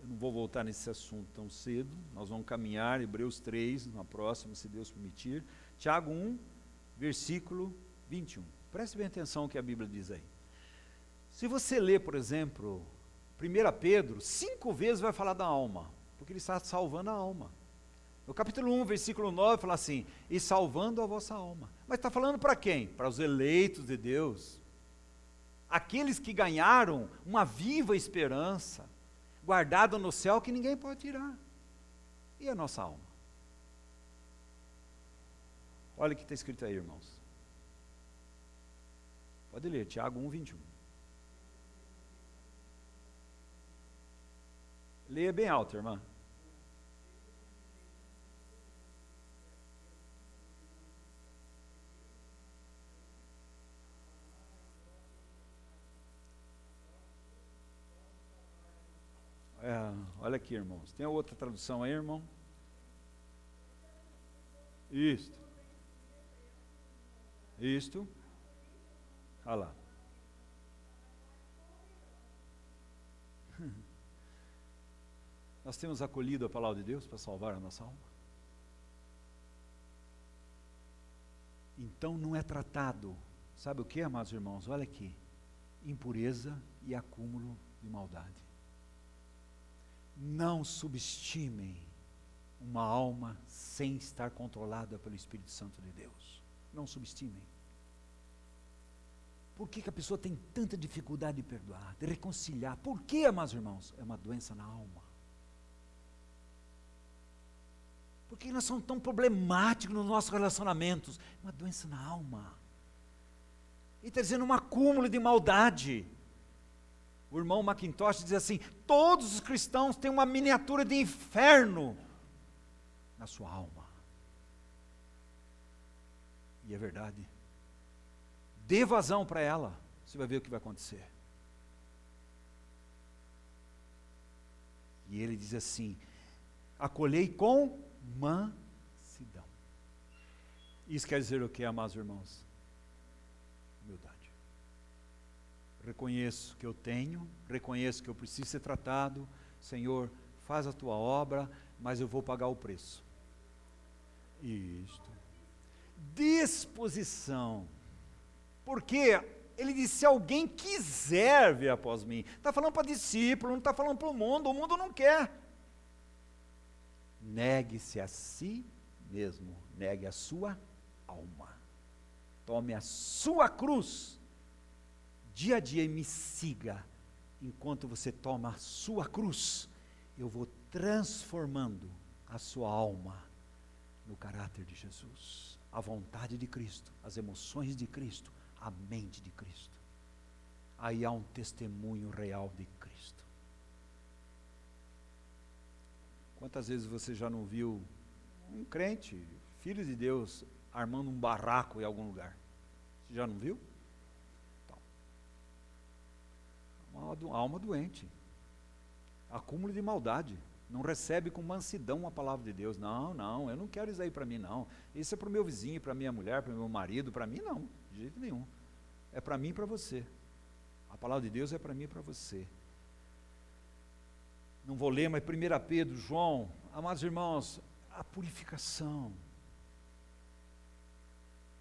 Eu não vou voltar nesse assunto tão cedo, nós vamos caminhar, Hebreus 3, na próxima, se Deus permitir. Tiago 1, versículo 21. Preste bem atenção ao que a Bíblia diz aí. Se você ler, por exemplo, 1 Pedro, 5 vezes vai falar da alma, porque ele está salvando a alma. No capítulo 1, versículo 9, fala assim, e salvando a vossa alma. Mas está falando para quem? Para os eleitos de Deus. Aqueles que ganharam uma viva esperança, guardado no céu que ninguém pode tirar. E a nossa alma? Olha o que está escrito aí, irmãos. Pode ler, Tiago 1, 21. Leia bem alto, irmã. Olha aqui, irmãos. Tem outra tradução aí, irmão? Isto. Olha lá. Nós temos acolhido a palavra de Deus para salvar a nossa alma. Então não é tratado, sabe o que, amados irmãos? Olha aqui. Impureza e acúmulo de maldade. Não subestimem uma alma sem estar controlada pelo Espírito Santo de Deus. Não subestimem. Por que a pessoa tem tanta dificuldade de perdoar, de reconciliar? Por que, amados irmãos? É uma doença na alma. Por que nós somos tão problemáticos nos nossos relacionamentos? É uma doença na alma. E está dizendo um acúmulo de maldade. O irmão Macintosh diz assim, todos os cristãos têm uma miniatura de inferno na sua alma. E é verdade. Dê vazão para ela, você vai ver o que vai acontecer. E ele diz assim, acolhei com mansidão. Isso quer dizer o que, amados irmãos? Humildade. Reconheço que eu tenho, reconheço que eu preciso ser tratado. Senhor, faz a tua obra, mas eu vou pagar o preço. Isto. Disposição. Porque ele disse, se alguém quiser vir após mim, está falando para discípulo, não está falando para o mundo não quer. Negue-se a si mesmo, negue a sua alma. Tome a sua cruz dia a dia e me siga. Enquanto você toma a sua cruz, eu vou transformando a sua alma no caráter de Jesus, a vontade de Cristo, as emoções de Cristo, a mente de Cristo. Aí há um testemunho real de Cristo. Quantas vezes você já não viu um crente, filho de Deus, armando um barraco em algum lugar? Você já não viu? Uma alma doente, acúmulo de maldade, não recebe com mansidão a palavra de Deus. Não, eu não quero isso aí para mim não, isso é para o meu vizinho, para a minha mulher, para o meu marido, para mim não, de jeito nenhum, é para mim e para você, a palavra de Deus é para mim e para você. Não vou ler, mas 1 Pedro, João, amados irmãos, a purificação.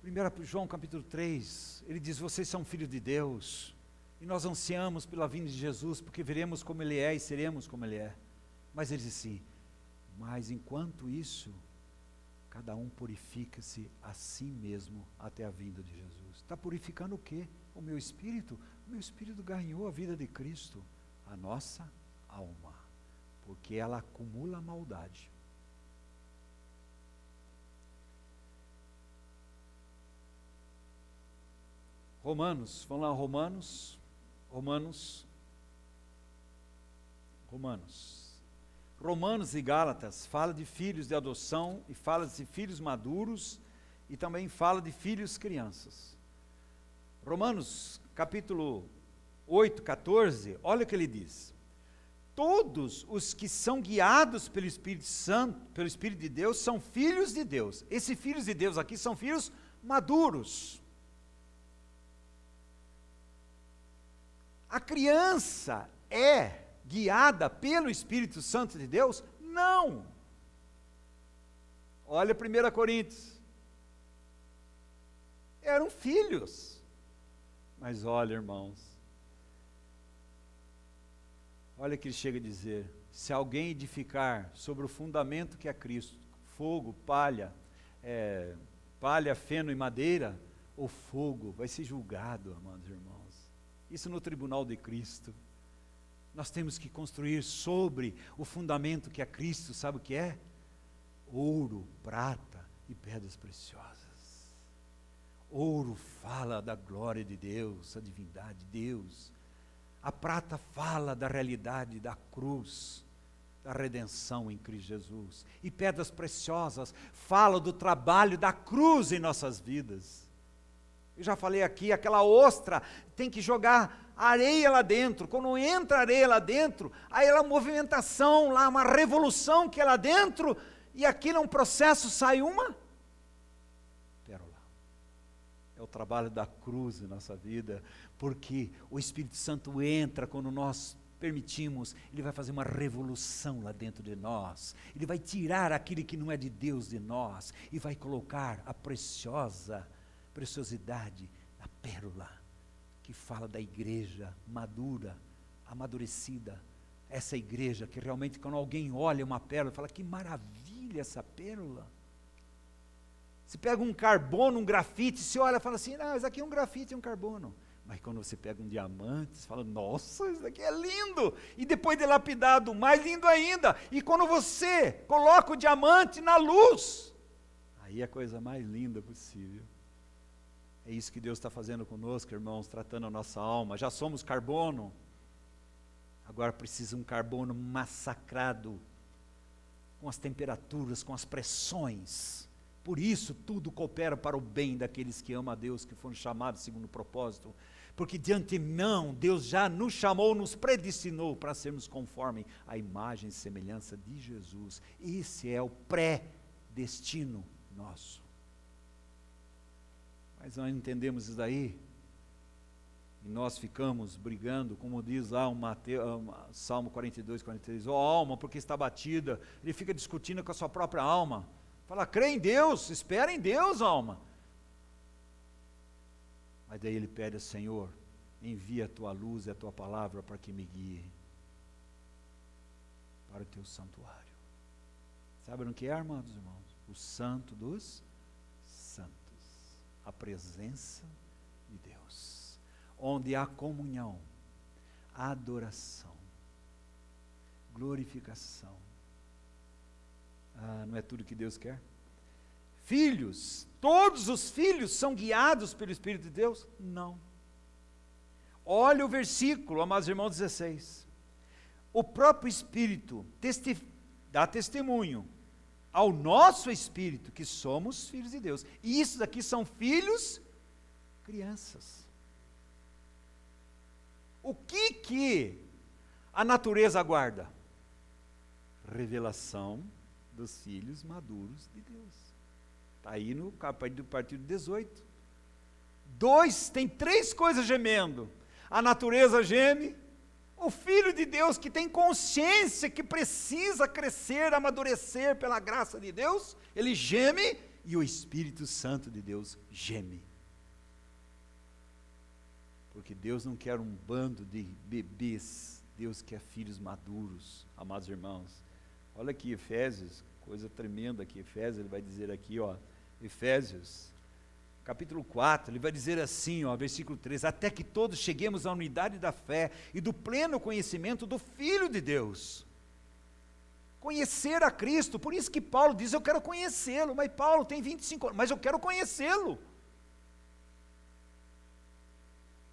1 João capítulo 3, ele diz, vocês são filhos de Deus, e nós ansiamos pela vinda de Jesus, porque veremos como Ele é e seremos como Ele é. Mas ele diz assim, mas enquanto isso, cada cada um purifica-se a si mesmo até a vinda de Jesus. Está purificando o quê? O meu espírito? O meu espírito ganhou a vida de Cristo, a nossa alma, porque ela acumula maldade. Romanos, vamos lá, Romanos e Gálatas fala de filhos de adoção e fala de filhos maduros e também fala de filhos crianças. Romanos capítulo 8, 14, olha o que ele diz: todos os que são guiados pelo Espírito Santo, pelo Espírito de Deus, são filhos de Deus. Esses filhos de Deus aqui são filhos maduros. A criança é guiada pelo Espírito Santo de Deus? Não. Olha 1 Coríntios. Eram filhos. Mas olha, irmãos, olha o que ele chega a dizer: se alguém edificar sobre o fundamento que é Cristo, fogo, palha, feno e madeira, o fogo vai ser julgado, amados irmãos. Isso no tribunal de Cristo. Nós temos que construir sobre o fundamento que é Cristo, sabe o que é? Ouro, prata e pedras preciosas. Ouro fala da glória de Deus, a divindade de Deus. A prata fala da realidade da cruz, da redenção em Cristo Jesus. E pedras preciosas falam do trabalho da cruz em nossas vidas. Eu já falei aqui, aquela ostra tem que jogar areia lá dentro. Quando entra areia lá dentro, aí ela movimentação lá, uma revolução que é lá dentro, e aquilo é um processo, sai uma pérola. É o trabalho da cruz em nossa vida, porque o Espírito Santo entra quando nós permitimos, ele vai fazer uma revolução lá dentro de nós, ele vai tirar aquilo que não é de Deus de nós, e vai colocar a preciosidade da pérola, que fala da igreja madura, amadurecida, essa igreja que realmente quando alguém olha uma pérola, fala, que maravilha essa pérola. Se pega um carbono, um grafite, se olha e fala assim, não, isso aqui é um grafite, é um carbono. Mas quando você pega um diamante, você fala, nossa, isso aqui é lindo. E depois de lapidado, mais lindo ainda. E quando você coloca o diamante na luz, aí é a coisa mais linda possível. É isso que Deus está fazendo conosco, irmãos, tratando a nossa alma. Já somos carbono, agora precisa um carbono massacrado, com as temperaturas, com as pressões. Por isso, tudo coopera para o bem daqueles que amam a Deus, que foram chamados segundo o propósito. Porque de antemão, Deus já nos chamou, nos predestinou para sermos conforme a imagem e semelhança de Jesus. Esse é o pré-destino nosso. Mas nós entendemos isso daí, e nós ficamos brigando, como diz lá Salmo 42, 43, ó alma, porque está batida, ele fica discutindo com a sua própria alma, fala, crê em Deus, espera em Deus, alma. Mas daí ele pede, Senhor, envia a tua luz e a tua palavra para que me guie para o teu santuário. Sabe o que é, irmãos? O santo dos santos. A presença de Deus, onde há comunhão, adoração, glorificação. Não é tudo que Deus quer? Filhos, todos os filhos são guiados pelo Espírito de Deus? Não. Olha o versículo, amados irmãos, 16. O próprio Espírito dá testemunho ao nosso espírito que somos filhos de Deus. E isso daqui são filhos, crianças. O que a natureza aguarda? Revelação dos filhos maduros de Deus. Está aí no partido 18. Tem 3 coisas gemendo. A natureza geme, o Filho de Deus que tem consciência que precisa crescer, amadurecer pela graça de Deus, ele geme, e o Espírito Santo de Deus geme. Porque Deus não quer um bando de bebês, Deus quer filhos maduros, amados irmãos. Olha aqui Efésios coisa tremenda que Efésios, ele vai dizer aqui, ó, Efésios, capítulo 4, ele vai dizer assim, ó, versículo 3, até que todos cheguemos à unidade da fé e do pleno conhecimento do Filho de Deus. Conhecer a Cristo, por isso que Paulo diz, eu quero conhecê-lo, mas Paulo tem 25 anos, mas eu quero conhecê-lo.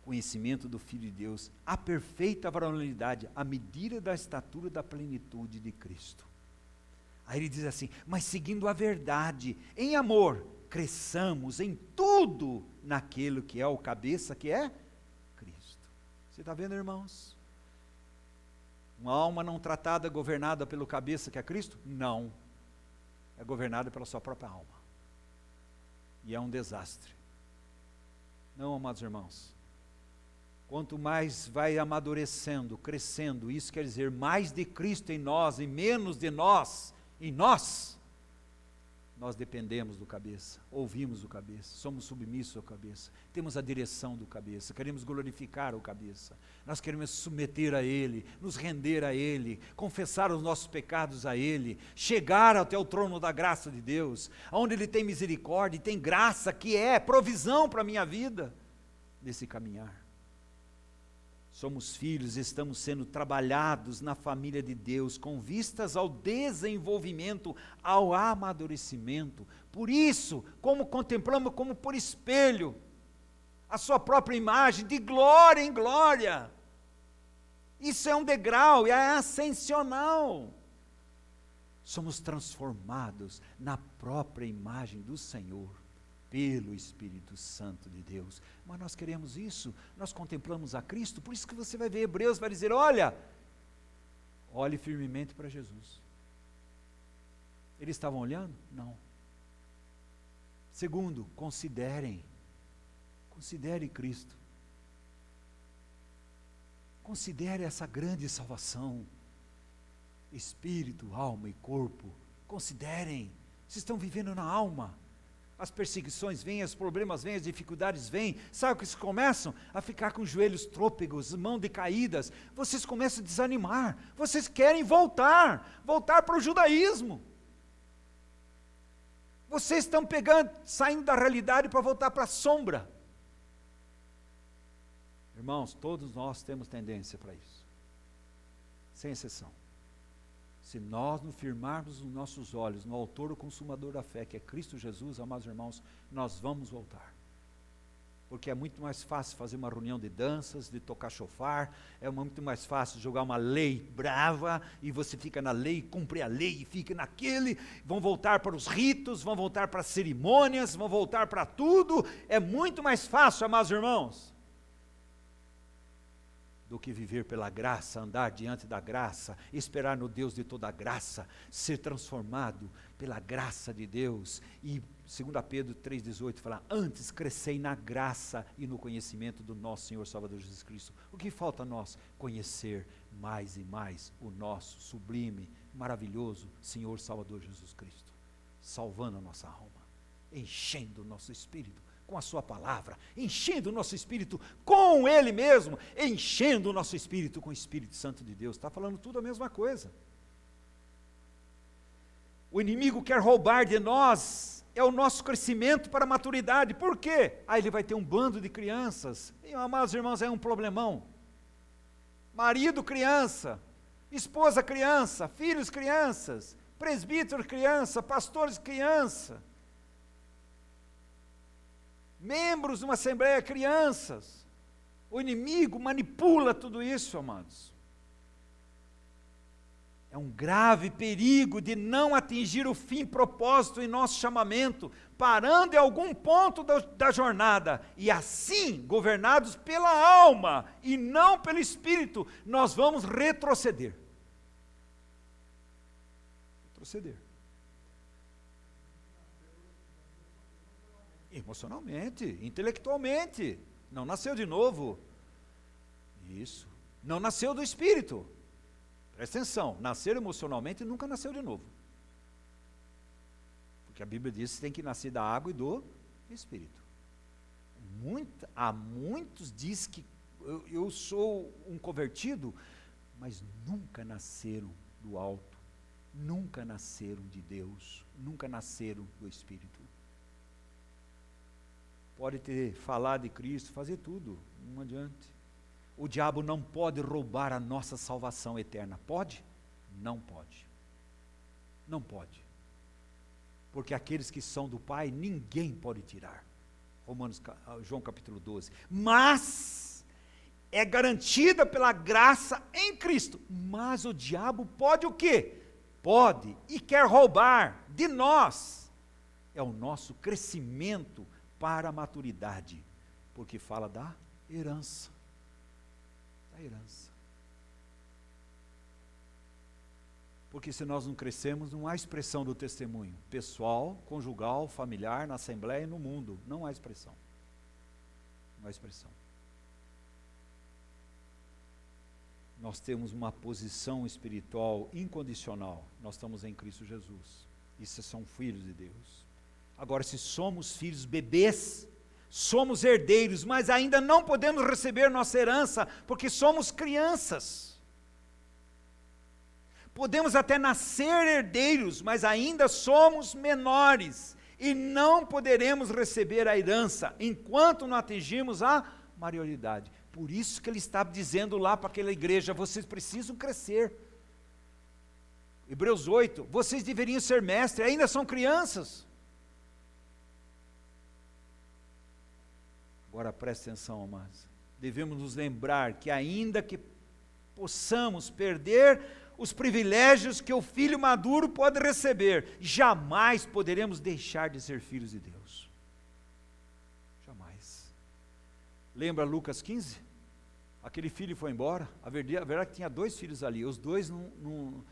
Conhecimento do Filho de Deus, a perfeita varonilidade, a medida da estatura da plenitude de Cristo. Aí ele diz assim, mas seguindo a verdade, em amor, cresçamos em tudo naquilo que é o cabeça, que é Cristo. Você está vendo, irmãos? Uma alma não tratada, governada pelo cabeça, que é Cristo? Não. É governada pela sua própria alma. E é um desastre. Não, amados irmãos. Quanto mais vai amadurecendo, crescendo, isso quer dizer mais de Cristo em nós e menos de nós em nós, nós dependemos do cabeça, ouvimos o cabeça, somos submissos ao cabeça, temos a direção do cabeça, queremos glorificar o cabeça, nós queremos submeter a Ele, nos render a Ele, confessar os nossos pecados a Ele, chegar até o trono da graça de Deus, onde Ele tem misericórdia e tem graça, que é provisão para a minha vida, nesse caminhar. Somos filhos, estamos sendo trabalhados na família de Deus, com vistas ao desenvolvimento, ao amadurecimento. Por isso, como contemplamos como por espelho, a sua própria imagem, de glória em glória. Isso é um degrau, é ascensional. Somos transformados na própria imagem do Senhor, pelo Espírito Santo de Deus. Mas nós queremos isso, nós contemplamos a Cristo, por isso que você vai ver Hebreus, vai dizer, olhe firmemente para Jesus. Eles estavam olhando? Não. Segundo, considere Cristo. Considere essa grande salvação, espírito, alma e corpo. Considerem, vocês estão vivendo na alma. As perseguições vêm, os problemas vêm, as dificuldades vêm. Sabe o que vocês começam? A ficar com os joelhos trôpegos, mãos decaídas. Vocês começam a desanimar. Vocês querem voltar para o judaísmo. Vocês estão saindo da realidade para voltar para a sombra. Irmãos, todos nós temos tendência para isso. Sem exceção. Se nós nos firmarmos os nossos olhos no autor e consumador da fé, que é Cristo Jesus, amados irmãos, nós vamos voltar. Porque é muito mais fácil fazer uma reunião de danças, de tocar chofar, é muito mais fácil jogar uma lei brava, e você fica na lei, cumpre a lei, e fica naquele, vão voltar para os ritos, vão voltar para as cerimônias, vão voltar para tudo, é muito mais fácil, amados irmãos, do que viver pela graça, andar diante da graça, esperar no Deus de toda a graça, ser transformado pela graça de Deus. E 2 Pedro 3,18 fala, antes crescei na graça e no conhecimento do nosso Senhor Salvador Jesus Cristo. O que falta a nós? Conhecer mais e mais o nosso sublime, maravilhoso Senhor Salvador Jesus Cristo, salvando a nossa alma, enchendo o nosso espírito com a sua palavra, enchendo o nosso espírito com Ele mesmo, enchendo o nosso espírito com o Espírito Santo de Deus. Está falando tudo a mesma coisa. O inimigo quer roubar de nós, é o nosso crescimento para a maturidade. Por quê? Ele vai ter um bando de crianças, e, amados irmãos, é um problemão. Marido criança, esposa criança, filhos crianças, presbítero criança, pastores criança, membros de uma assembleia, crianças. O inimigo manipula tudo isso, amados. É um grave perigo de não atingir o fim propósito em nosso chamamento, parando em algum ponto da jornada, e assim, governados pela alma e não pelo espírito, nós vamos retroceder. Emocionalmente, intelectualmente, não nasceu de novo. Isso, não nasceu do espírito. Presta atenção, nascer emocionalmente nunca nasceu de novo. Porque a Bíblia diz que tem que nascer da água e do espírito. Há muitos dizem que eu sou um convertido, mas nunca nasceram do alto, nunca nasceram de Deus, nunca nasceram do Espírito. Pode ter falado de Cristo, fazer tudo, não adianta. O diabo não pode roubar a nossa salvação eterna. Pode? Não pode. Não pode. Porque aqueles que são do Pai, ninguém pode tirar. João capítulo 12. Mas é garantida pela graça em Cristo. Mas o diabo pode o quê? Pode e quer roubar de nós. É o nosso crescimento para a maturidade. Porque fala da herança. Da herança. Porque se nós não crescemos, não há expressão do testemunho pessoal, conjugal, familiar, na assembleia e no mundo. Não há expressão. Não há expressão. Nós temos uma posição espiritual incondicional. Nós estamos em Cristo Jesus. Isso são filhos de Deus. Agora, se somos filhos bebês, somos herdeiros, mas ainda não podemos receber nossa herança, porque somos crianças. Podemos até nascer herdeiros, mas ainda somos menores, e não poderemos receber a herança, enquanto não atingimos a maioridade. Por isso que ele estava dizendo lá para aquela igreja, vocês precisam crescer. Hebreus 8, vocês deveriam ser mestres, ainda são crianças. Agora preste atenção, amados. Devemos nos lembrar que ainda que possamos perder os privilégios que o filho maduro pode receber, jamais poderemos deixar de ser filhos de Deus. Jamais. Lembra Lucas 15? Aquele filho foi embora, a verdade é que tinha 2 filhos ali, os dois um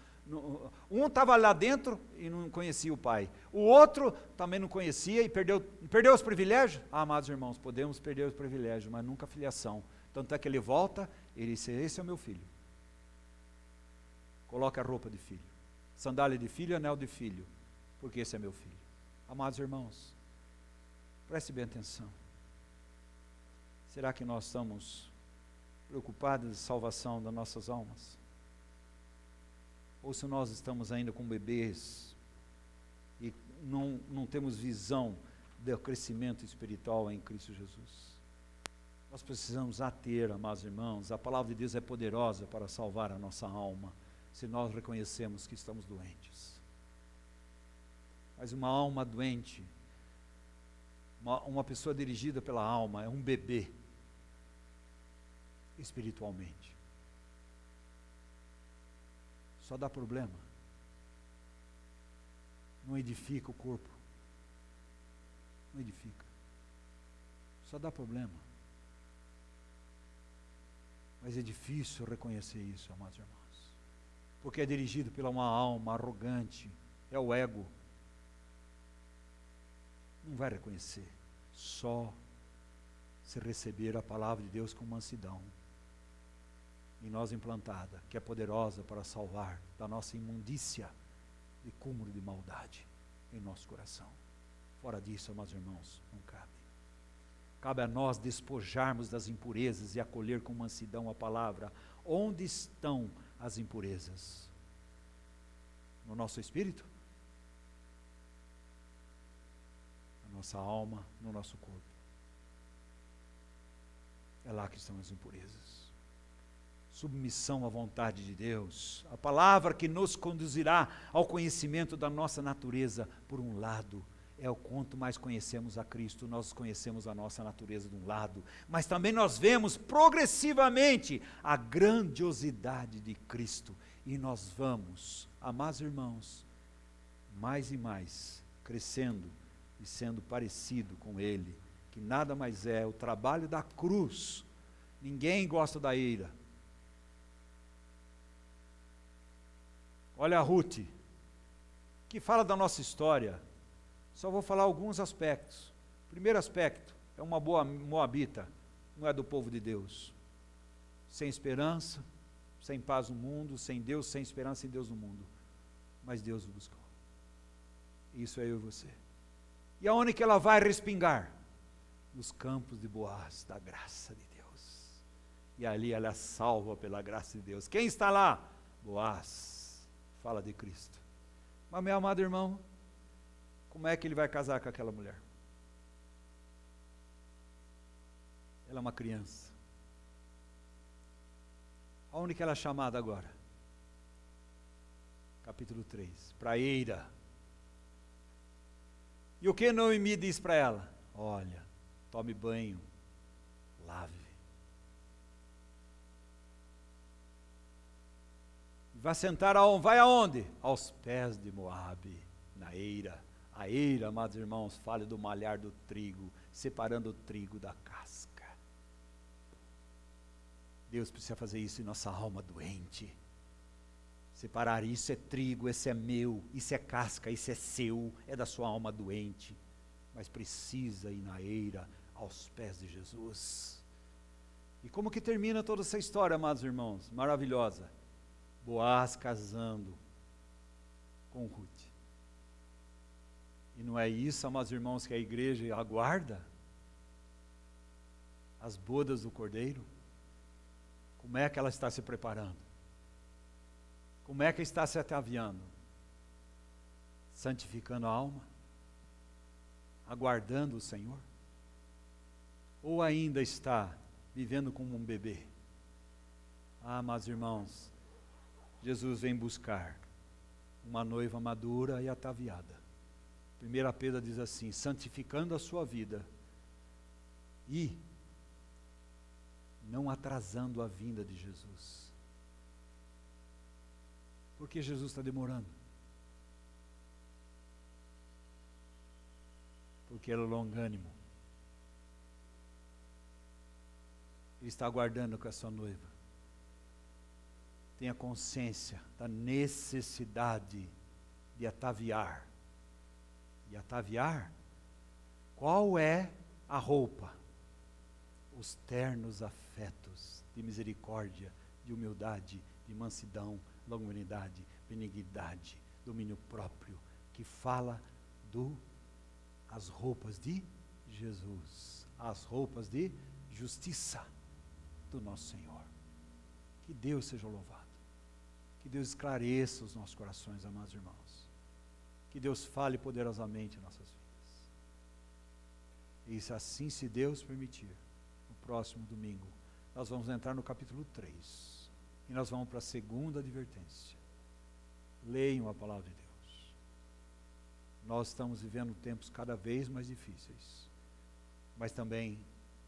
estava lá dentro e não conhecia o pai, o outro também não conhecia e perdeu os privilégios? Amados irmãos, podemos perder os privilégios, mas nunca a filiação. Tanto é que ele volta, ele disse, esse é o meu filho. Coloca a roupa de filho, sandália de filho e anel de filho, porque esse é meu filho. Amados irmãos, preste bem atenção. Será que nós estamos preocupados de salvação das nossas almas? Ou se nós estamos ainda com bebês e não temos visão do crescimento espiritual em Cristo Jesus? Nós precisamos ter, amados irmãos, a palavra de Deus é poderosa para salvar a nossa alma, se nós reconhecemos que estamos doentes. Mas uma alma doente, uma pessoa dirigida pela alma, é um bebê, espiritualmente. Só dá problema. Não edifica o corpo. Não edifica. Só dá problema. Mas é difícil reconhecer isso, amados irmãos. Porque é dirigido pela uma alma arrogante, é o ego. Não vai reconhecer, só se receber a palavra de Deus com mansidão, em nós implantada, que é poderosa para salvar da nossa imundícia e cúmulo de maldade em nosso coração. Fora disso, amados irmãos, não cabe. Cabe a nós despojarmos das impurezas e acolher com mansidão a palavra. Onde estão as impurezas? No nosso espírito? Na nossa alma, no nosso corpo. É lá que estão as impurezas. Submissão à vontade de Deus, a palavra que nos conduzirá ao conhecimento da nossa natureza. Por um lado, é o quanto mais conhecemos a Cristo, nós conhecemos a nossa natureza de um lado, mas também nós vemos progressivamente a grandiosidade de Cristo, e nós vamos, amados irmãos, mais e mais crescendo e sendo parecido com Ele, que nada mais é o trabalho da cruz. Ninguém gosta da ira. Olha a Ruth, que fala da nossa história. Só vou falar alguns aspectos. Primeiro aspecto, é uma boa moabita, não é do povo de Deus. Sem esperança, sem paz no mundo, sem Deus, sem esperança em Deus no mundo. Mas Deus o buscou. Isso é eu e você. E aonde que ela vai respingar? Nos campos de Boaz, da graça de Deus. E ali ela é salva pela graça de Deus. Quem está lá? Boaz. Fala de Cristo. Mas, meu amado irmão, como é que ele vai casar com aquela mulher? Ela é uma criança. Aonde que ela é chamada agora? Capítulo 3, para a eira. E o que Noemi diz para ela? Olha, tome banho, lave. Vai sentar aonde? Vai aonde? Aos pés de Moabe, na eira. A eira, amados irmãos, fala do malhar do trigo, separando o trigo da casca. Deus precisa fazer isso em nossa alma doente. Separar isso é trigo, esse é meu, isso é casca, isso é seu, é da sua alma doente. Mas precisa ir na eira, aos pés de Jesus. E como que termina toda essa história, amados irmãos? Maravilhosa. Boaz casando com Ruth. E não é isso, amados irmãos, que a igreja aguarda? As bodas do Cordeiro? Como é que ela está se preparando? Como é que está se ataviando? Santificando a alma? Aguardando o Senhor? Ou ainda está vivendo como um bebê? Ah, amados irmãos, Jesus vem buscar uma noiva madura e ataviada. 1 Pedro diz assim, santificando a sua vida e não atrasando a vinda de Jesus. Por que Jesus está demorando? Porque ele é longânimo. Ele está aguardando com a sua noiva. Tenha consciência da necessidade de ataviar. E ataviar, qual é a roupa? Os ternos afetos de misericórdia, de humildade, de mansidão, longanimidade, benignidade, domínio próprio, que fala as roupas de Jesus, as roupas de justiça do nosso Senhor. Que Deus seja louvado. Que Deus esclareça os nossos corações, amados irmãos. Que Deus fale poderosamente em nossas vidas. E se assim, se Deus permitir, no próximo domingo, nós vamos entrar no capítulo 3. E nós vamos para a segunda advertência. Leiam a palavra de Deus. Nós estamos vivendo tempos cada vez mais difíceis, mas também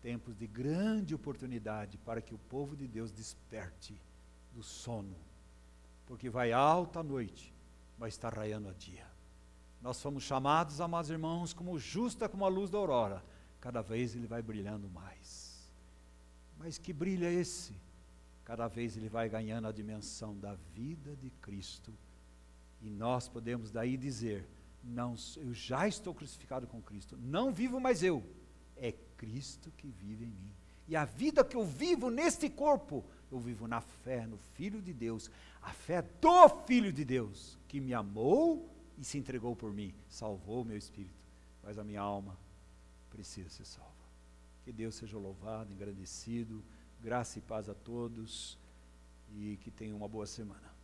tempos de grande oportunidade para que o povo de Deus desperte do sono, porque vai alta a noite, mas está raiando a dia. Nós fomos chamados, amados irmãos, como justa como a luz da aurora, cada vez ele vai brilhando mais. Mas que brilho é esse? Cada vez ele vai ganhando a dimensão da vida de Cristo, e nós podemos daí dizer, não, eu já estou crucificado com Cristo, não vivo mais eu, é Cristo que vive em mim, e a vida que eu vivo neste corpo, eu vivo na fé no Filho de Deus, a fé do Filho de Deus, que me amou e se entregou por mim, salvou o meu espírito, mas a minha alma precisa ser salva. Que Deus seja louvado, engrandecido, graça e paz a todos, e que tenham uma boa semana.